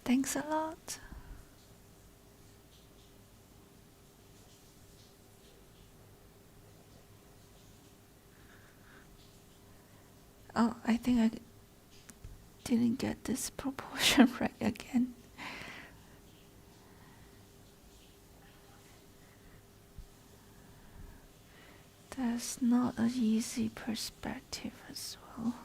Thanks a lot. Oh, I think I didn't get this proportion right again. That's not an easy perspective as well.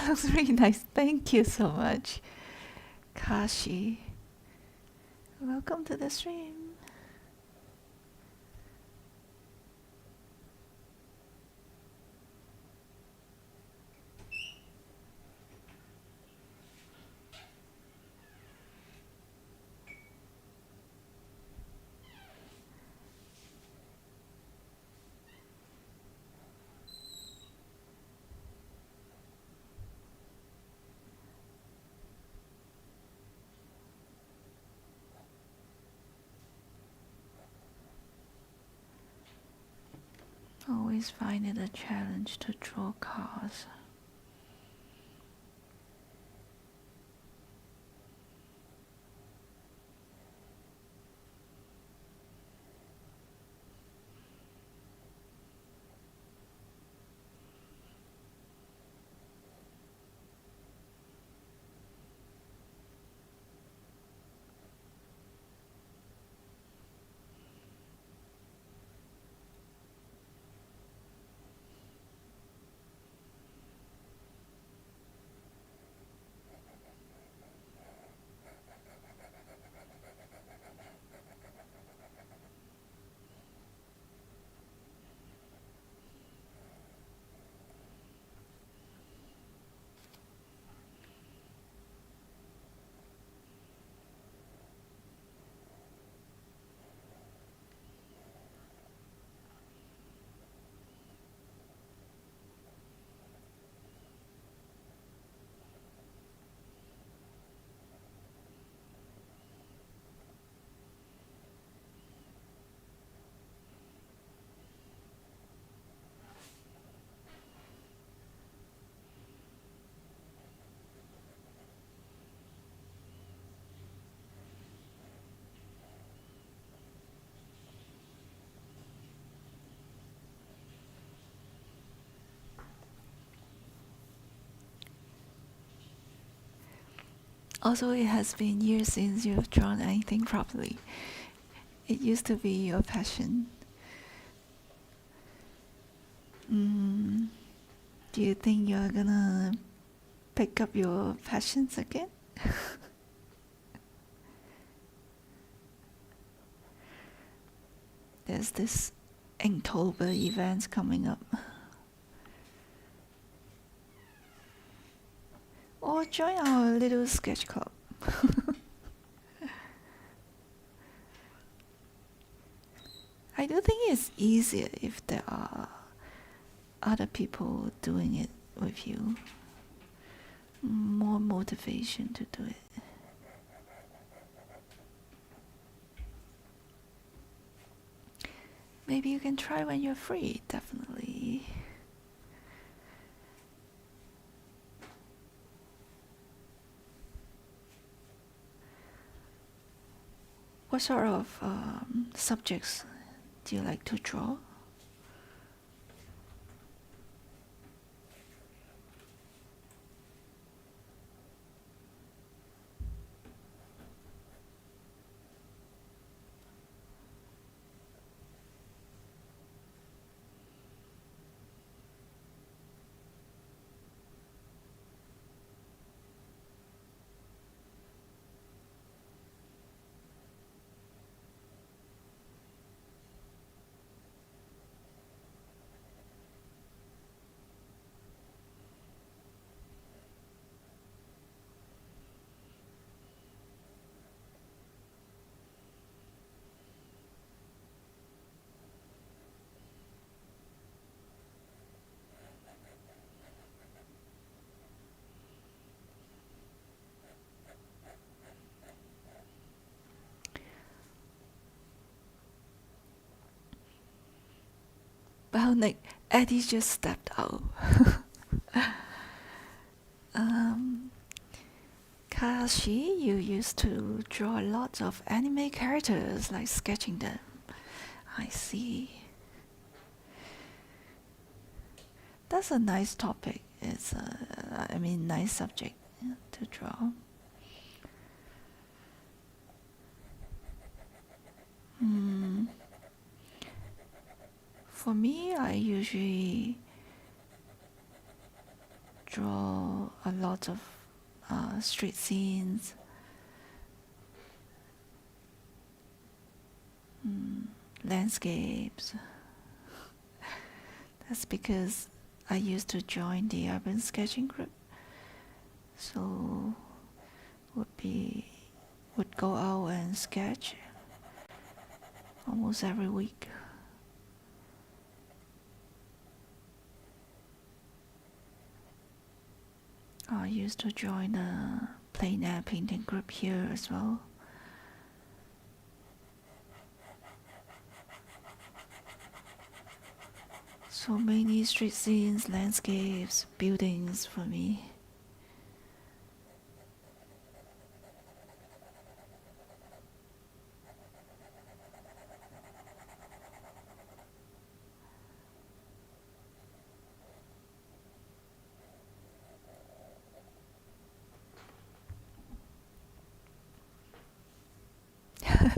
That looks really nice. Thank you so much, Kashi. Welcome to the stream. Always find it a challenge to draw cars. Also, it has been years since you've drawn anything properly. It used to be your passion. Do you think you're gonna pick up your passions again? There's this Inktober events coming up. Or join our little sketch club. I do think it's easier if there are other people doing it with you. More motivation to do it. Maybe you can try when you're free, definitely. What sort of subjects do you like to draw? Well, Nick, Eddie just stepped out. Kashi, you used to draw lots of anime characters, like sketching them. I see. That's a nice topic. It's nice subject to draw. For me, I usually draw a lot of street scenes, landscapes. That's because I used to join the urban sketching group, so would go out and sketch almost every week. I used to join a plein air painting group here as well. So many street scenes, landscapes, buildings for me.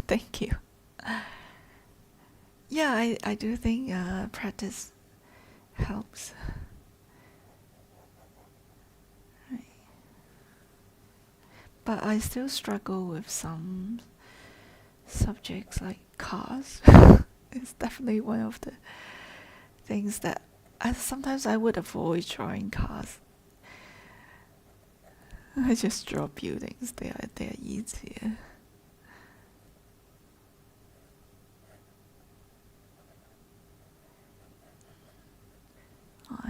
Thank you. Yeah, I do think practice helps. Right. But I still struggle with some subjects like cars. It's definitely one of the things that sometimes I would avoid drawing cars. I just draw buildings. They are easier.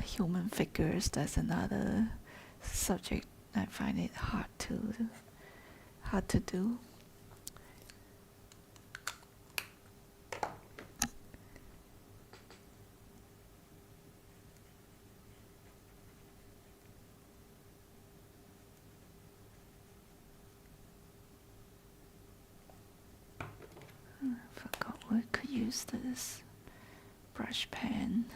Human figures, that's another subject I find it hard to do. I forgot we could use this brush pen.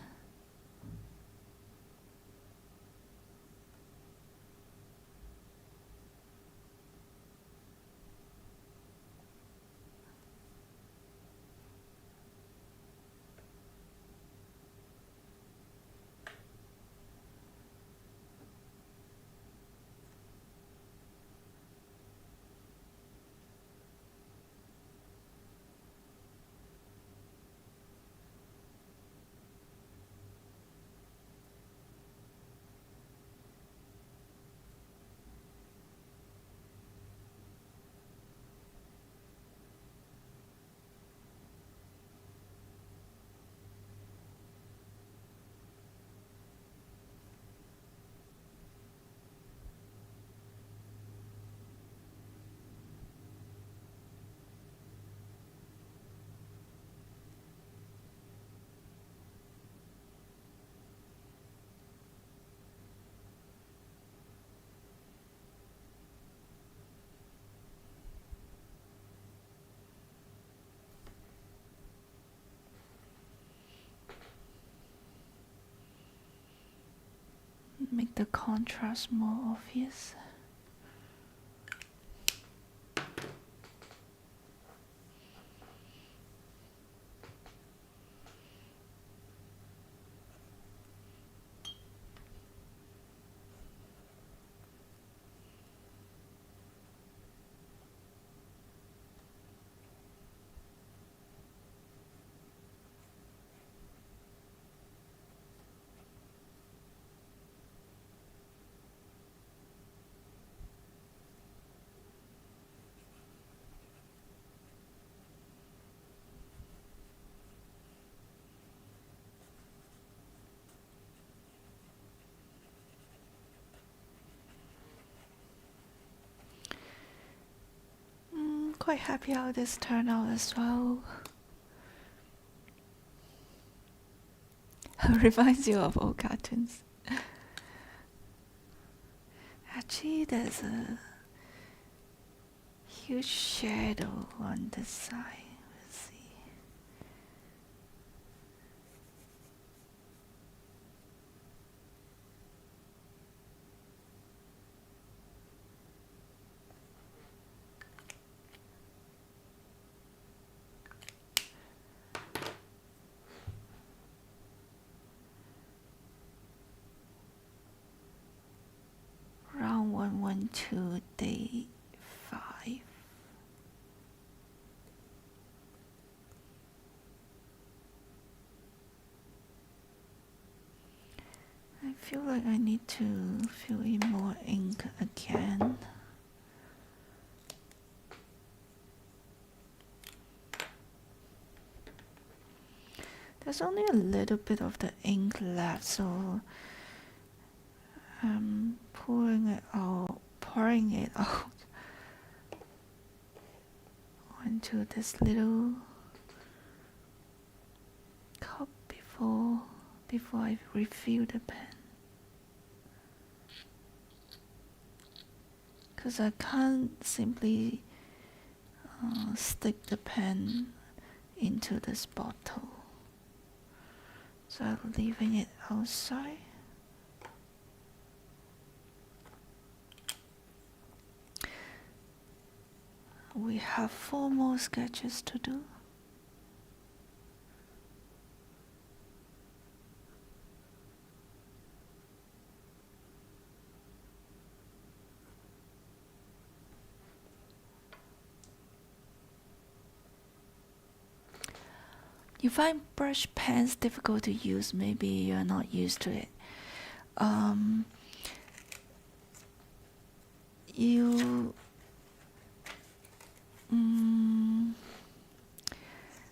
Make the contrast more obvious. Quite happy how this turned out as well. Reminds you of old cartoons. Actually, there's a huge shadow on this side. Let's see. into day 5. I feel like I need to fill in more ink again. There's only a little bit of the ink left, so I'm pouring it out into this little cup before I refill the pen. Because I can't simply stick the pen into this bottle. So I'm leaving it outside. We have 4 more sketches to do. You find brush pens difficult to use, maybe you're not used to it.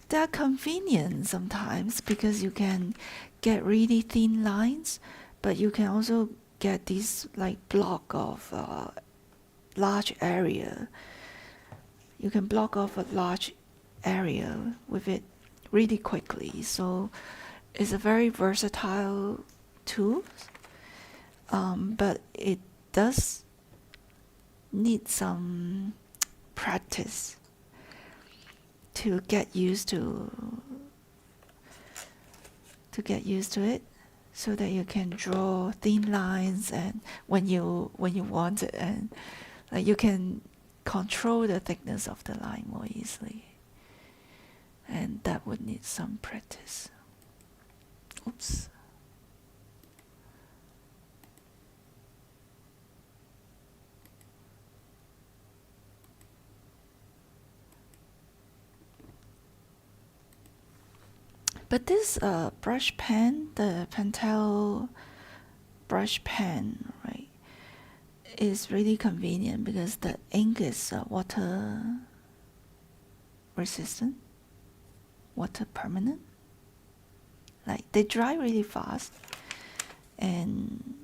They're convenient sometimes because you can get really thin lines, but you can also get this like block of large area. You can block off a large area with it really quickly. So it's a very versatile tool, but it does need some practice to get used to it, so that you can draw thin lines and when you want it, and you can control the thickness of the line more easily. And that would need some practice. Oops. But this brush pen, the Pentel brush pen, right, is really convenient because the ink is water resistant, water permanent. Like they dry really fast, and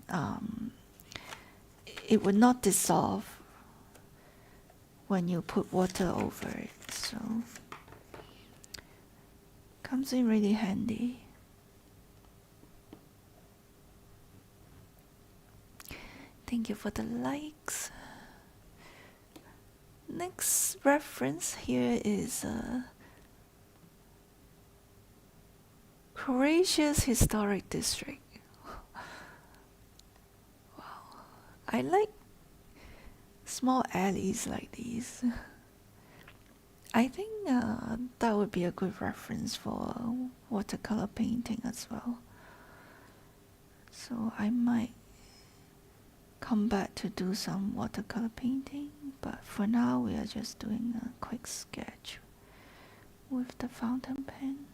it would not dissolve when you put water over it. So comes in really handy. Thank you for the likes. Next reference here is Croatia's historic district. Wow, I like small alleys like these. I think that would be a good reference for watercolor painting as well. So I might come back to do some watercolor painting, but for now we are just doing a quick sketch with the fountain pen.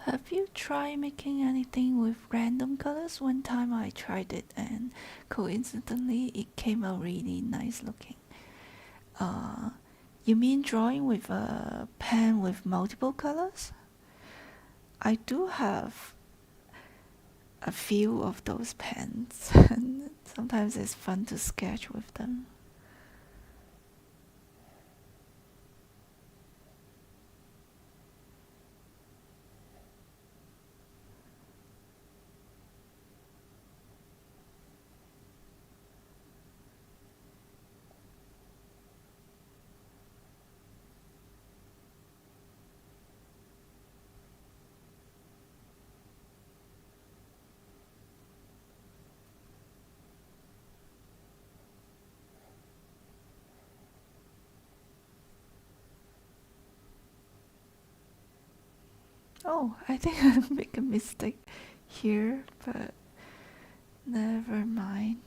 Have you tried making anything with random colors? One time I tried it and coincidentally it came out really nice looking. You mean drawing with a pen with multiple colors? I do have a few of those pens and sometimes it's fun to sketch with them. Oh, I think I make a mistake here, but never mind.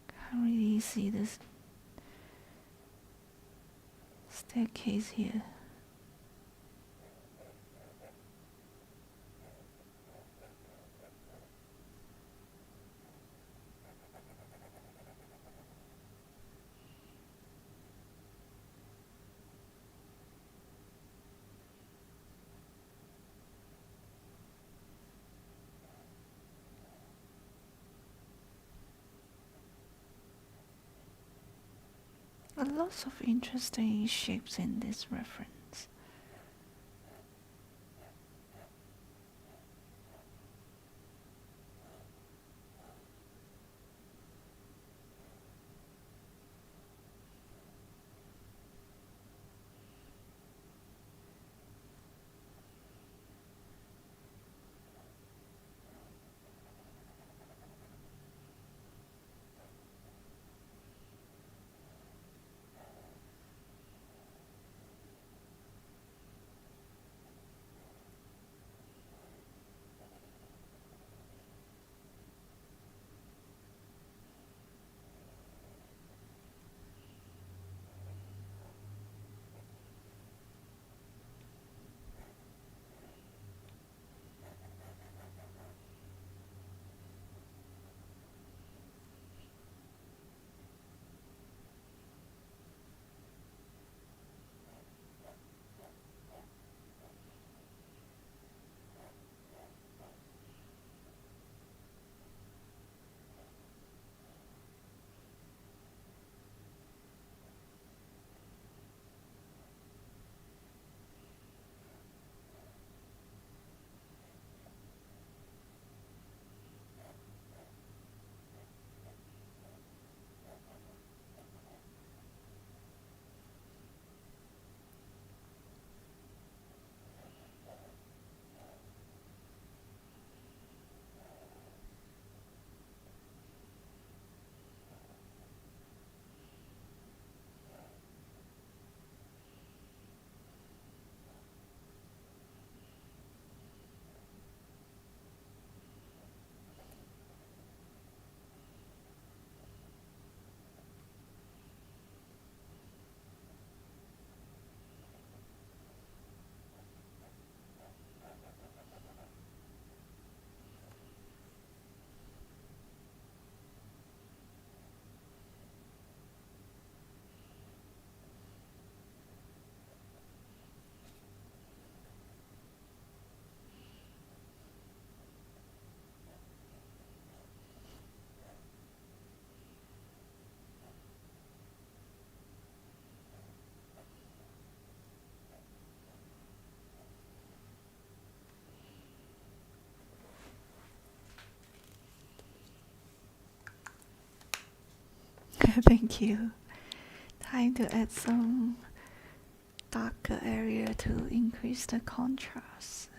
Can't really see this staircase here. Lots of interesting shapes in this reference. Thank you. Time to add some darker area to increase the contrast.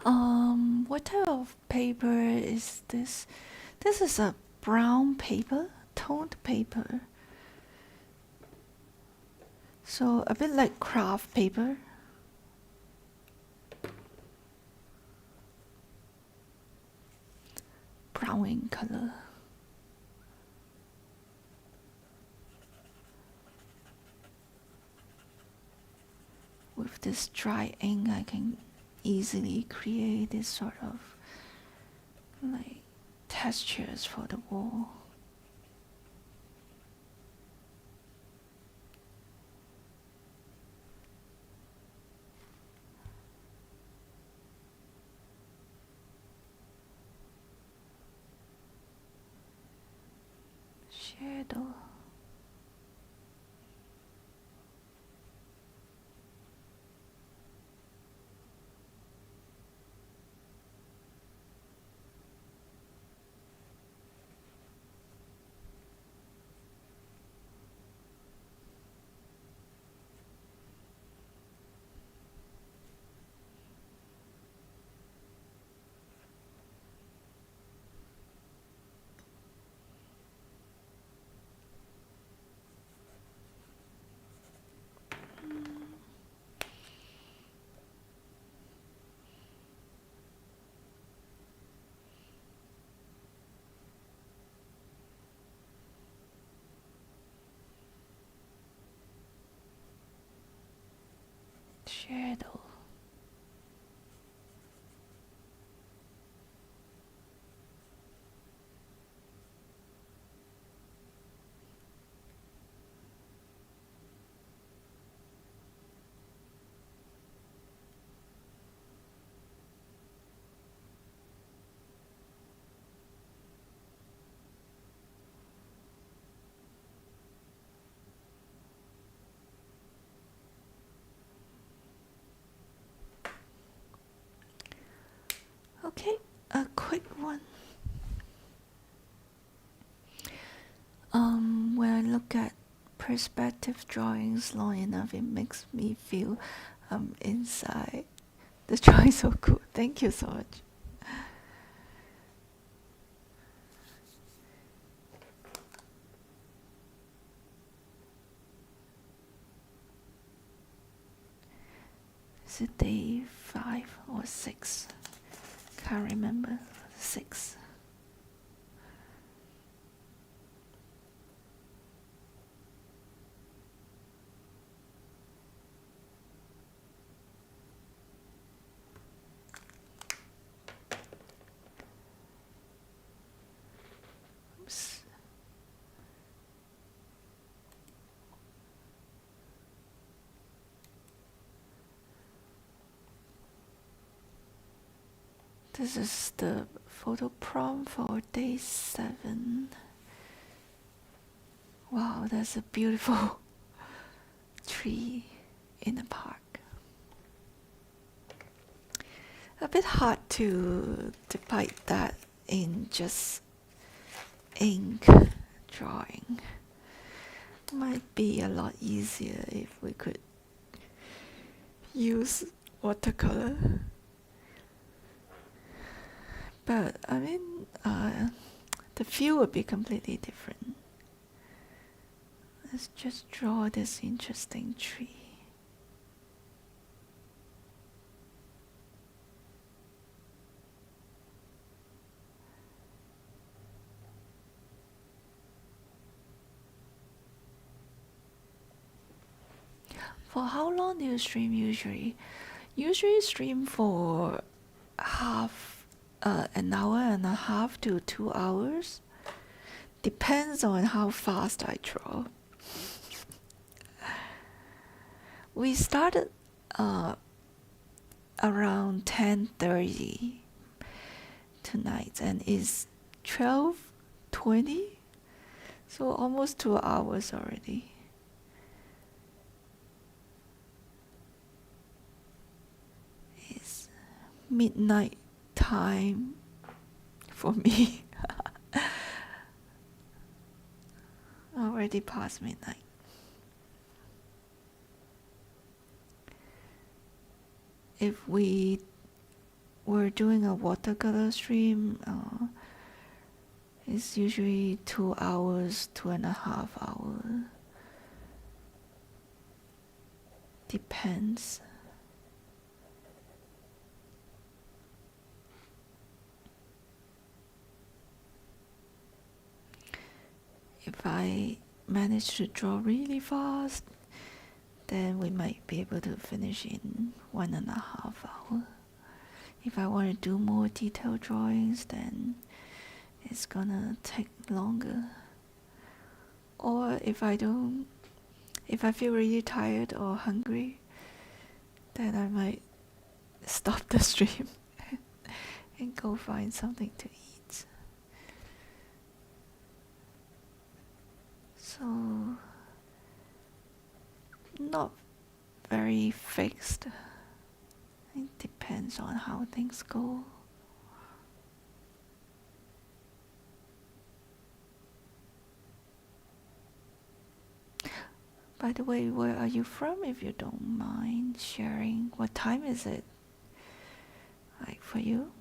What type of paper is this? This is a brown paper, toned paper. So a bit like craft paper. Brown in color. With this dry ink, I can easily create this sort of like textures for the wall. Shadow. Shadow. Okay, a quick one. When I look at perspective drawings long enough, it makes me feel inside. The drawing is so cool. Thank you so much. Is it day 5 or 6? Can't remember. 6. Oops. This is the photo prompt for day 7. Wow, that's a beautiful tree in the park. A bit hard to depict that in just ink drawing. Might be a lot easier if we could use watercolor. But I mean, the feel would be completely different. Let's just draw this interesting tree. For how long do you stream usually? Usually stream for an hour and a half to 2 hours. Depends on how fast I draw. We started around 10:30 tonight, and it's 12:20, so almost 2 hours already. It's midnight time for me. Already past midnight. If we we're doing a watercolor stream, it's usually 2 hours, 2.5 hours. Depends. If I manage to draw really fast, then we might be able to finish in 1.5 hours. If I want to do more detailed drawings, then it's gonna take longer. Or if I feel really tired or hungry, then I might stop the stream and go find something to eat. So, not very fixed. It depends on how things go. By the way, where are you from, if you don't mind sharing? What time is it, like, for you?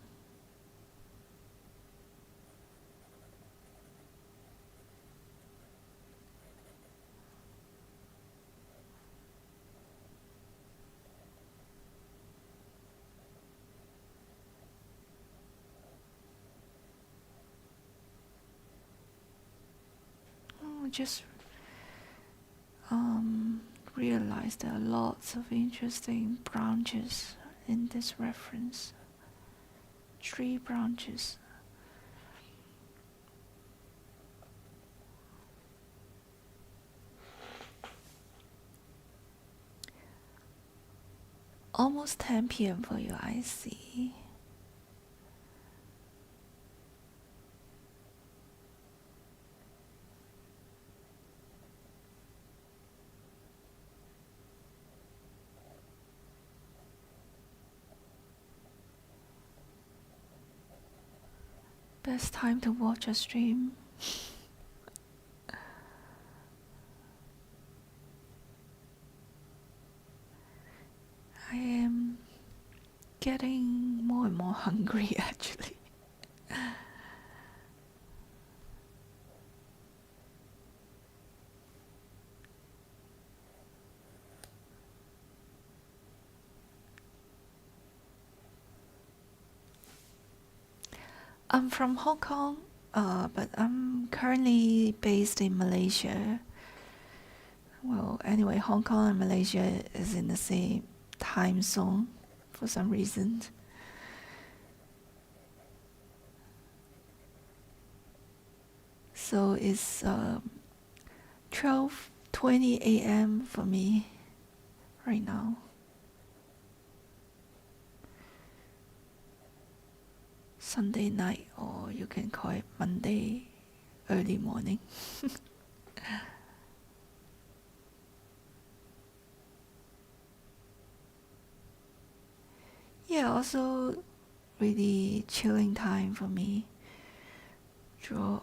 Oh, just realized there are lots of interesting branches in this reference. 3 branches. Almost 10 p.m. for you, I see. Best time to watch a stream. I am getting more and more hungry, actually. I'm from Hong Kong, but I'm currently based in Malaysia. Well, anyway, Hong Kong and Malaysia is in the same time zone for some reason. So it's 12:20 a.m. for me right now. Sunday night, or you can call it Monday early morning. Yeah, also really chilling time for me. Draw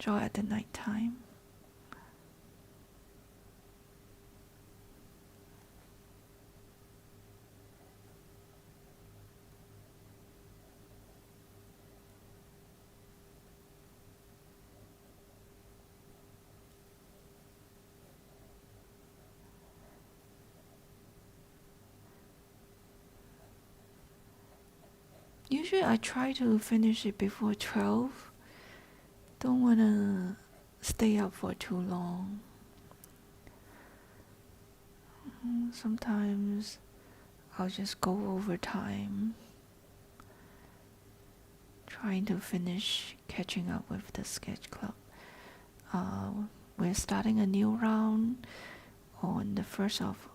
at the night time. Usually I try to finish it before 12. Don't want to stay up for too long. Sometimes I'll just go over time, trying to finish catching up with the sketch club. We're starting a new round on the 1st of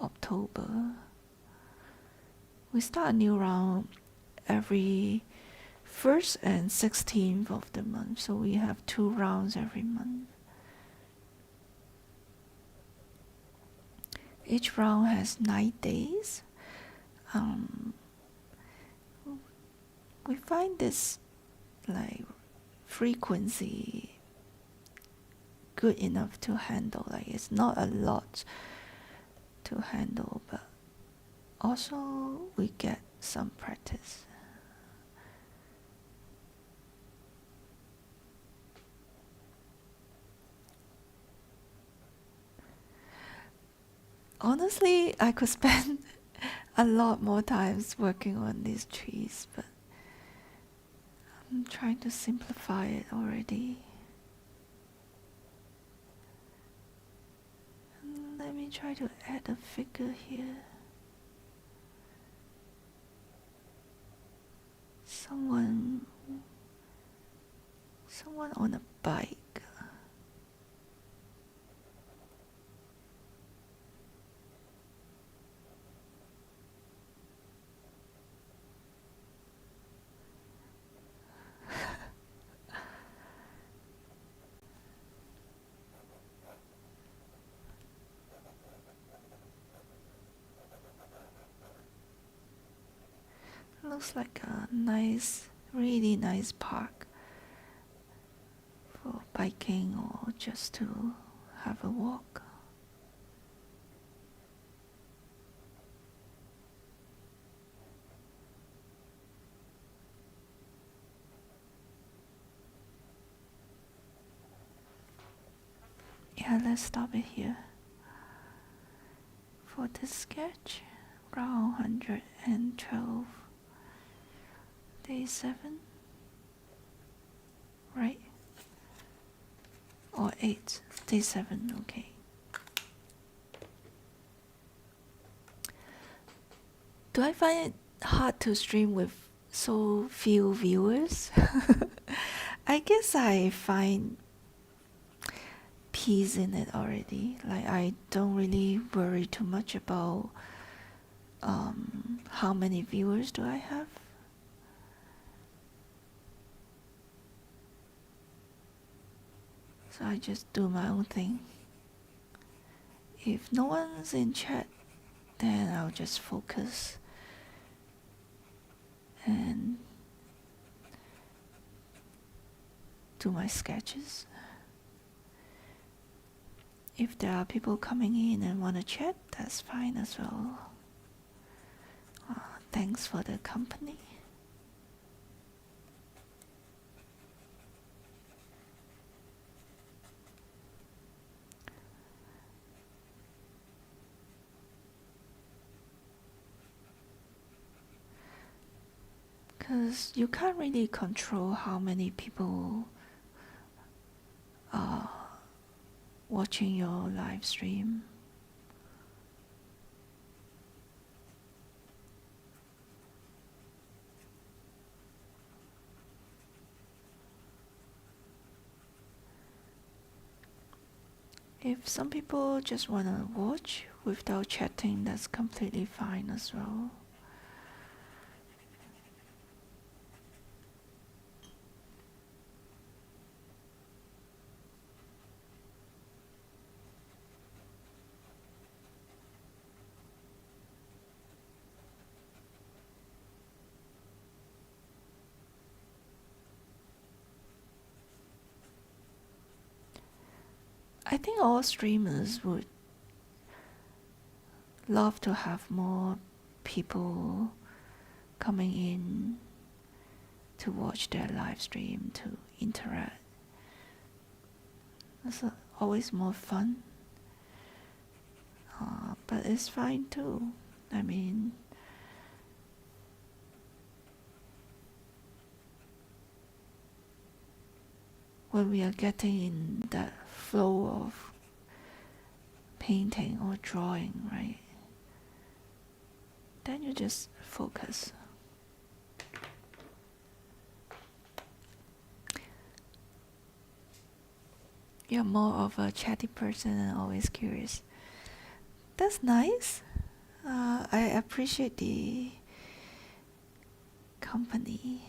October. We start a new round every 1st and 16th of the month, so we have 2 rounds every month. Each round has 9 days. We find this like frequency good enough to handle. Like, it's not a lot to handle, but also we get some practice. Honestly, I could spend a lot more times working on these trees, but I'm trying to simplify it already. Let me try to add a figure here. Someone on a bike. Looks like a nice, really nice park for biking or just to have a walk. Yeah, let's stop it here. For this sketch, round 112, day 7, right? Or 8, day 7, okay. Do I find it hard to stream with so few viewers? I guess I find peace in it already. Like, I don't really worry too much about how many viewers do I have. So I just do my own thing. If no one's in chat, then I'll just focus and do my sketches. If there are people coming in and want to chat, that's fine as well. Thanks for the company. Because you can't really control how many people are watching your live stream. If some people just want to watch without chatting, that's completely fine as well. I think all streamers would love to have more people coming in to watch their live stream, to interact. That's always more fun. But it's fine too. I mean, when we are getting in that flow of painting or drawing, right? Then you just focus. You're more of a chatty person and always curious. That's nice. I appreciate the company.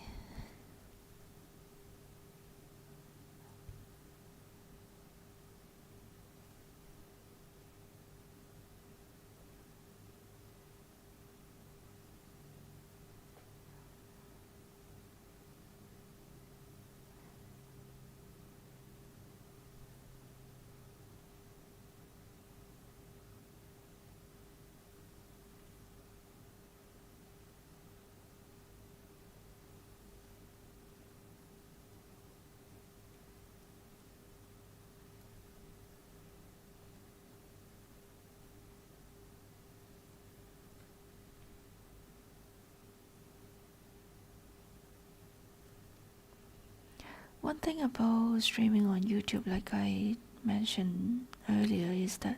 One thing about streaming on YouTube, like I mentioned earlier, is that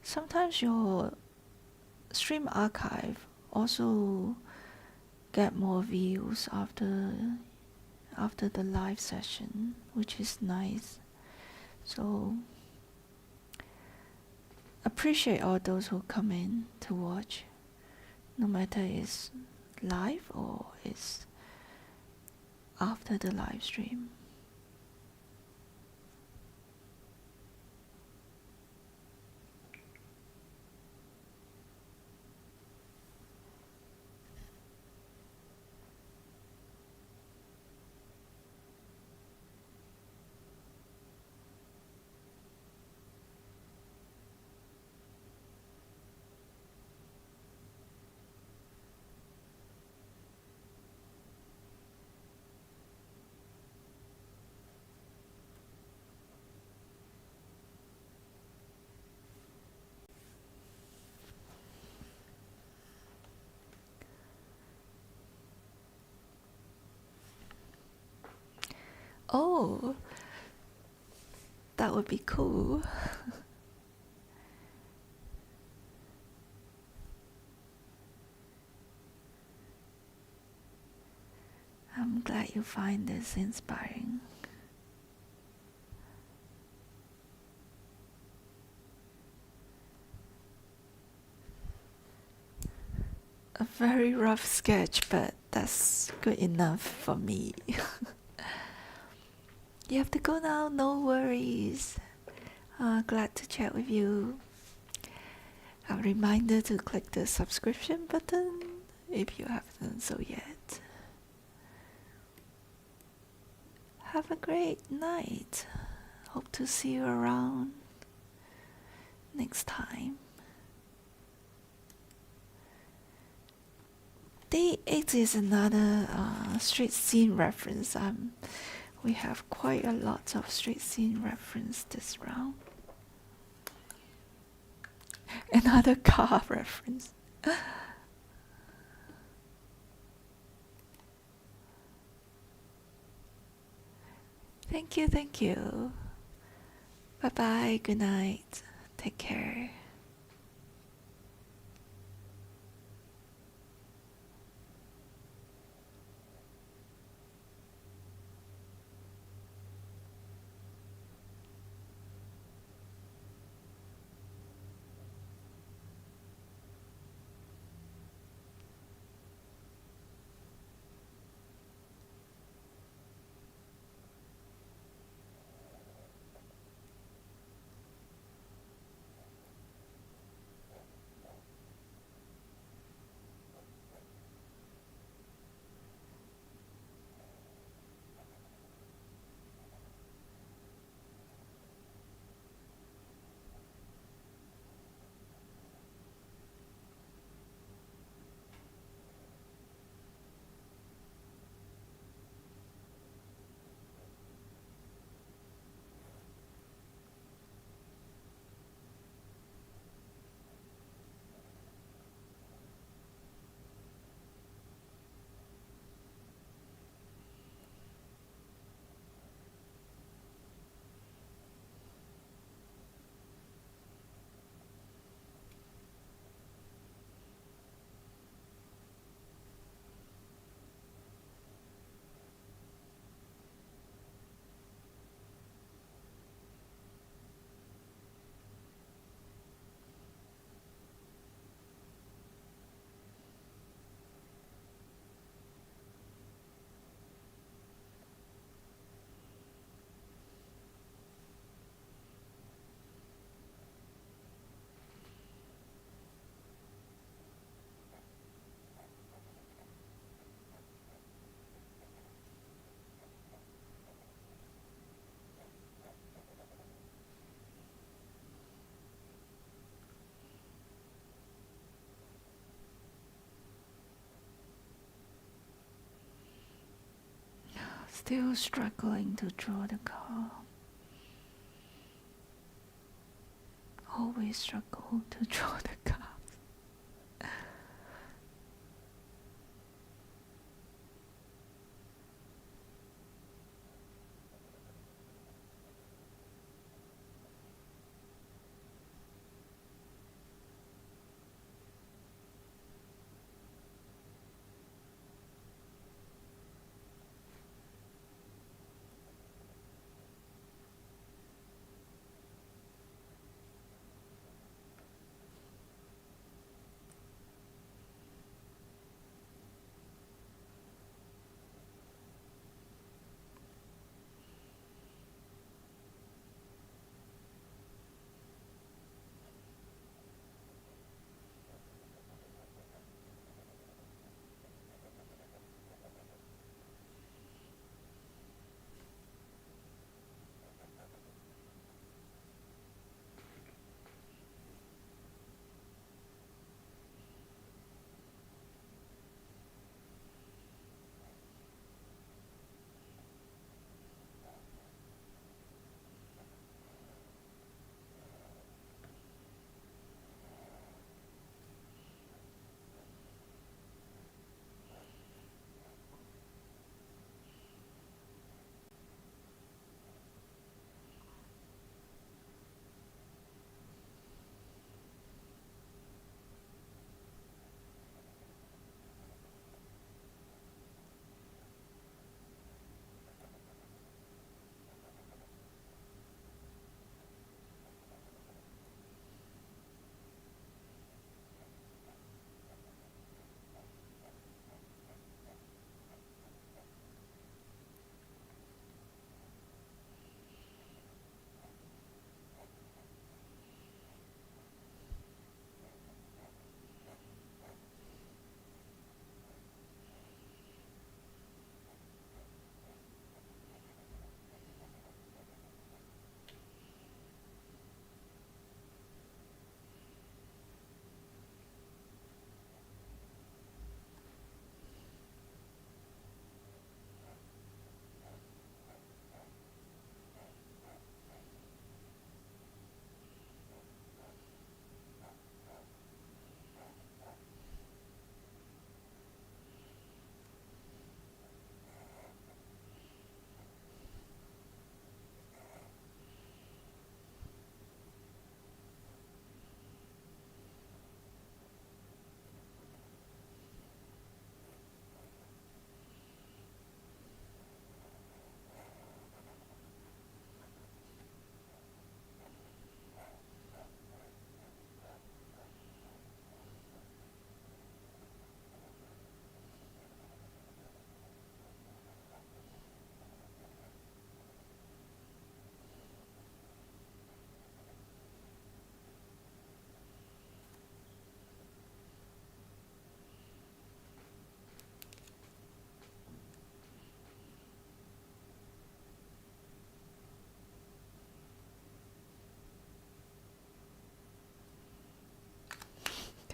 sometimes your stream archive also get more views after the live session, which is nice. So appreciate all those who come in to watch, no matter it's live or it's after the live stream. Oh, that would be cool. I'm glad you find this inspiring. A very rough sketch, but that's good enough for me. You have to go now, no worries. Glad to chat with you. A reminder to click the subscription button if you haven't done so yet. Have a great night. Hope to see you around next time. Day 8 is another street scene reference. We have quite a lot of street scene reference this round. Another car reference. Thank you. Bye bye, good night. Take care. Still struggling to draw the car. Always struggle to draw the car.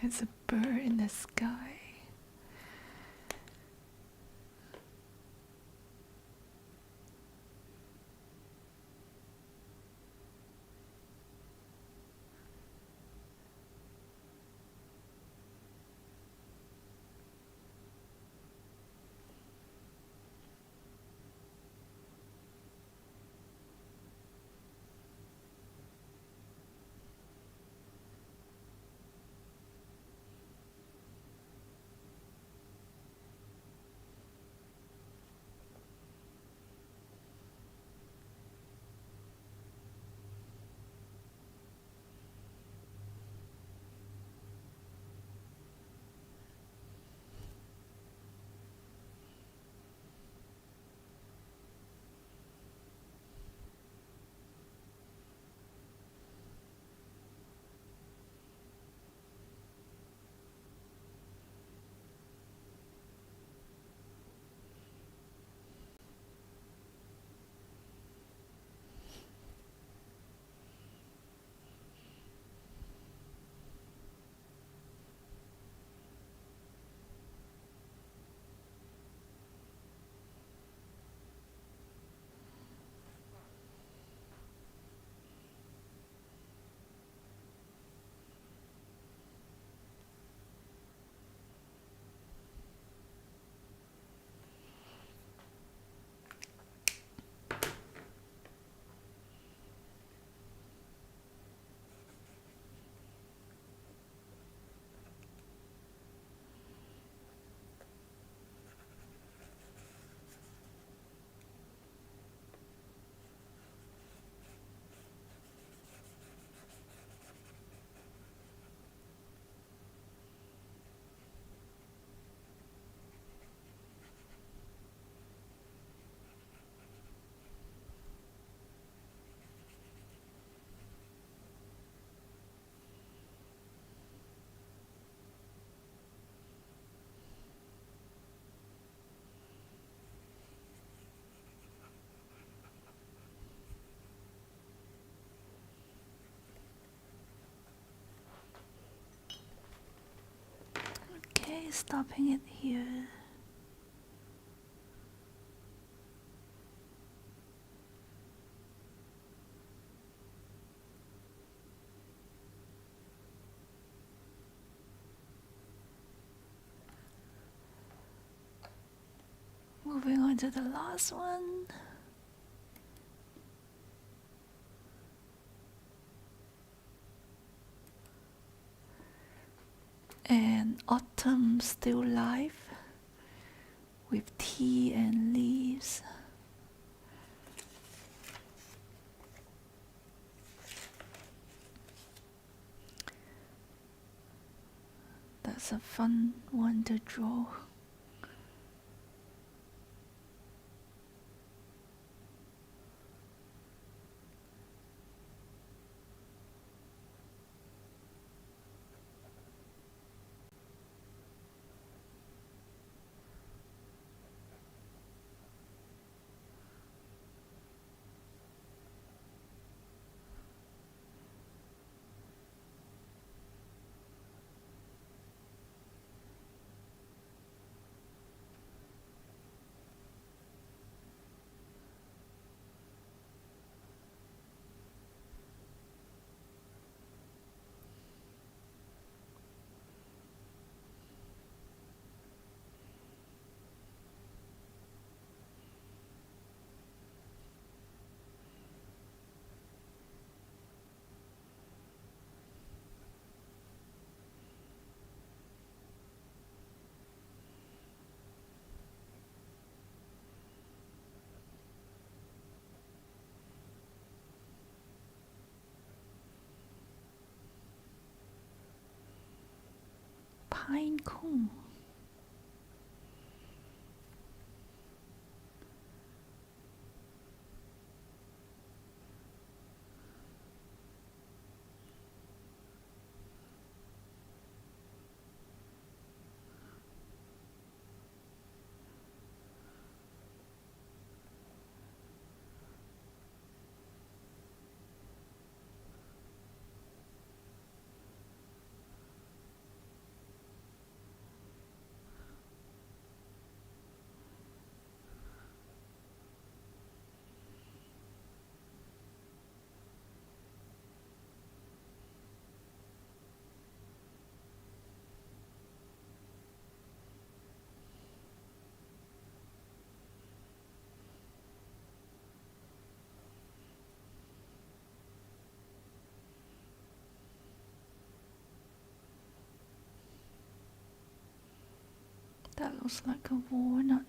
There's a bird in the sky. Okay, stopping it here. Moving on to the last one. And autumn still life with tea and leaves. That's a fun one to draw. Pine cone. looks like a walnut.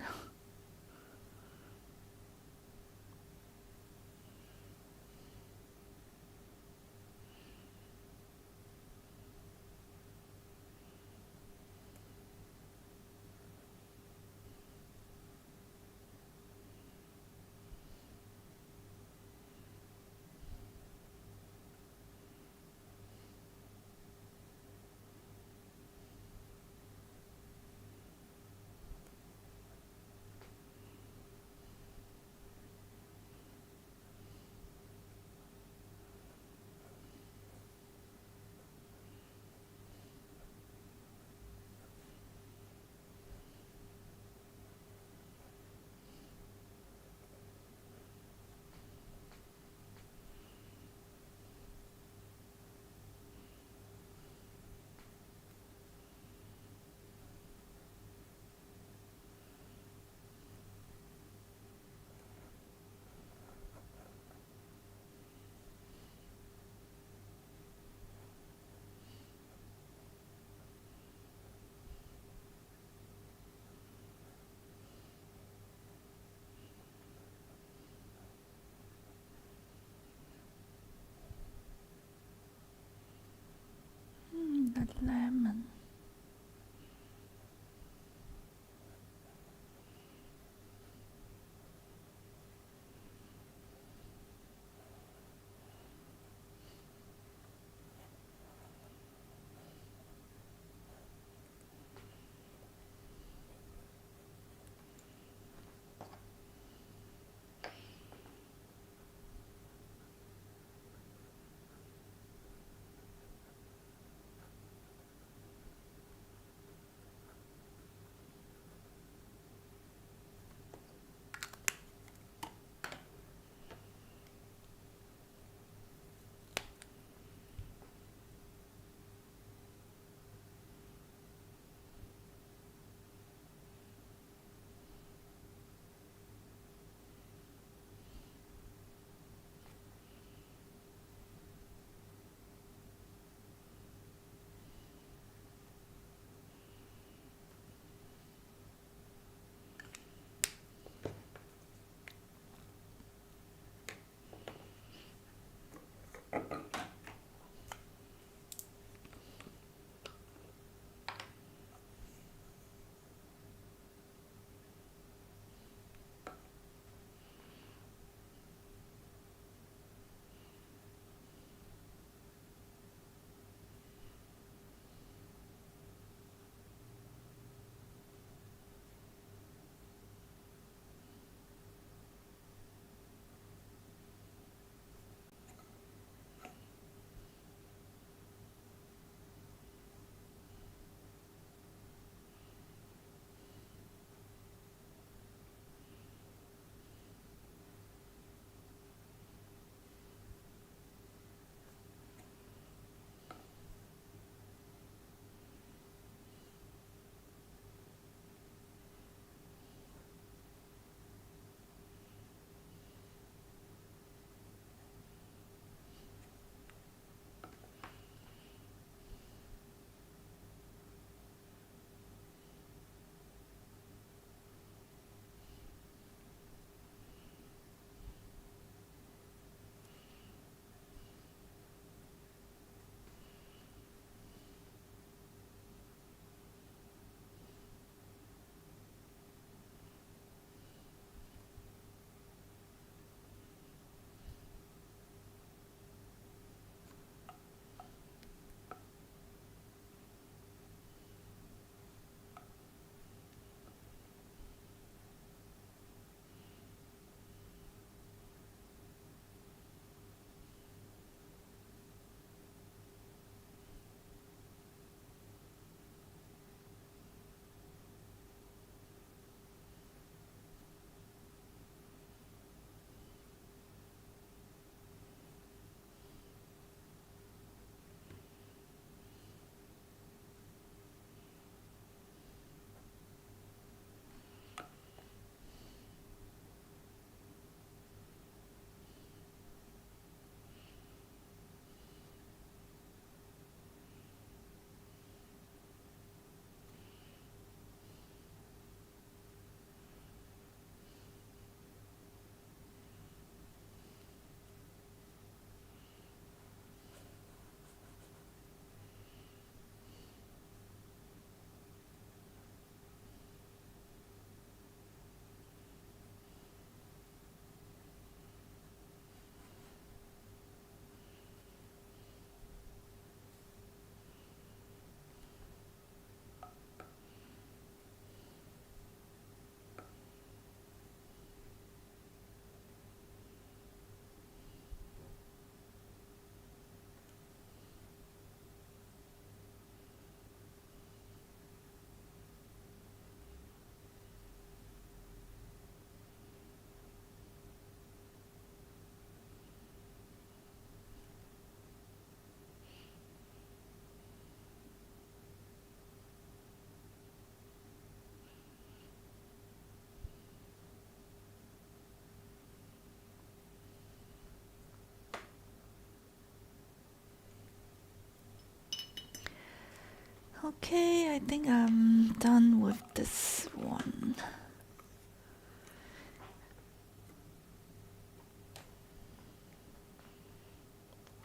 Okay, I think I'm done with this one.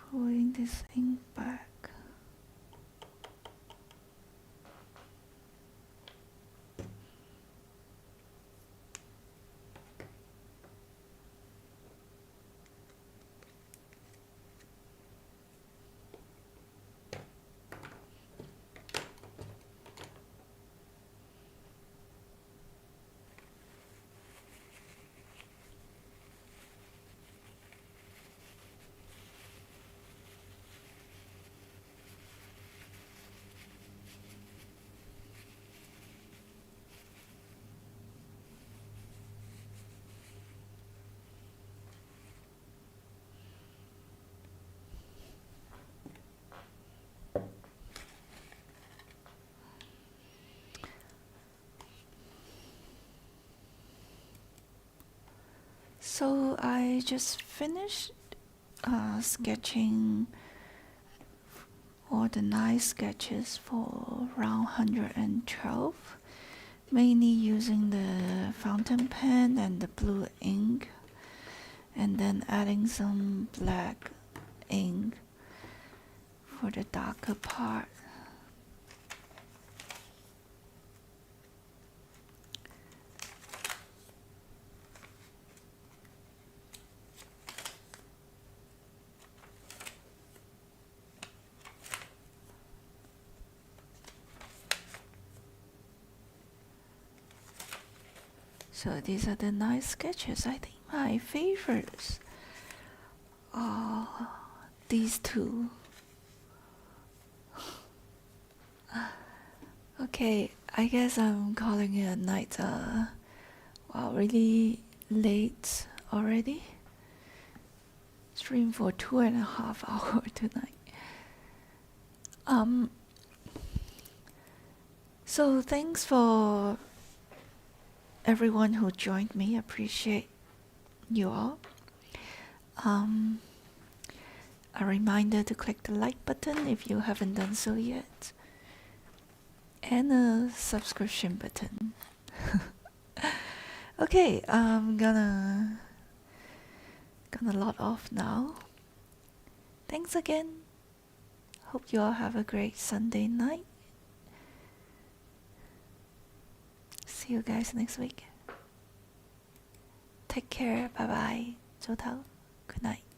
Pulling this ink back. So I just finished sketching all the nice sketches for round 112, mainly using the fountain pen and the blue ink, and then adding some black ink for the darker part. So these are the nice sketches. I think my favorites are these two. Okay, I guess I'm calling it a night. Wow, really late already. Stream for 2.5 hours tonight. So thanks for everyone who joined me. Appreciate you all. A reminder to click the like button if you haven't done so yet, and a subscription button. Okay, I'm gonna log off now. Thanks again. Hope you all have a great Sunday night. See you guys next week. Take care. Bye bye. 早唞. Good night.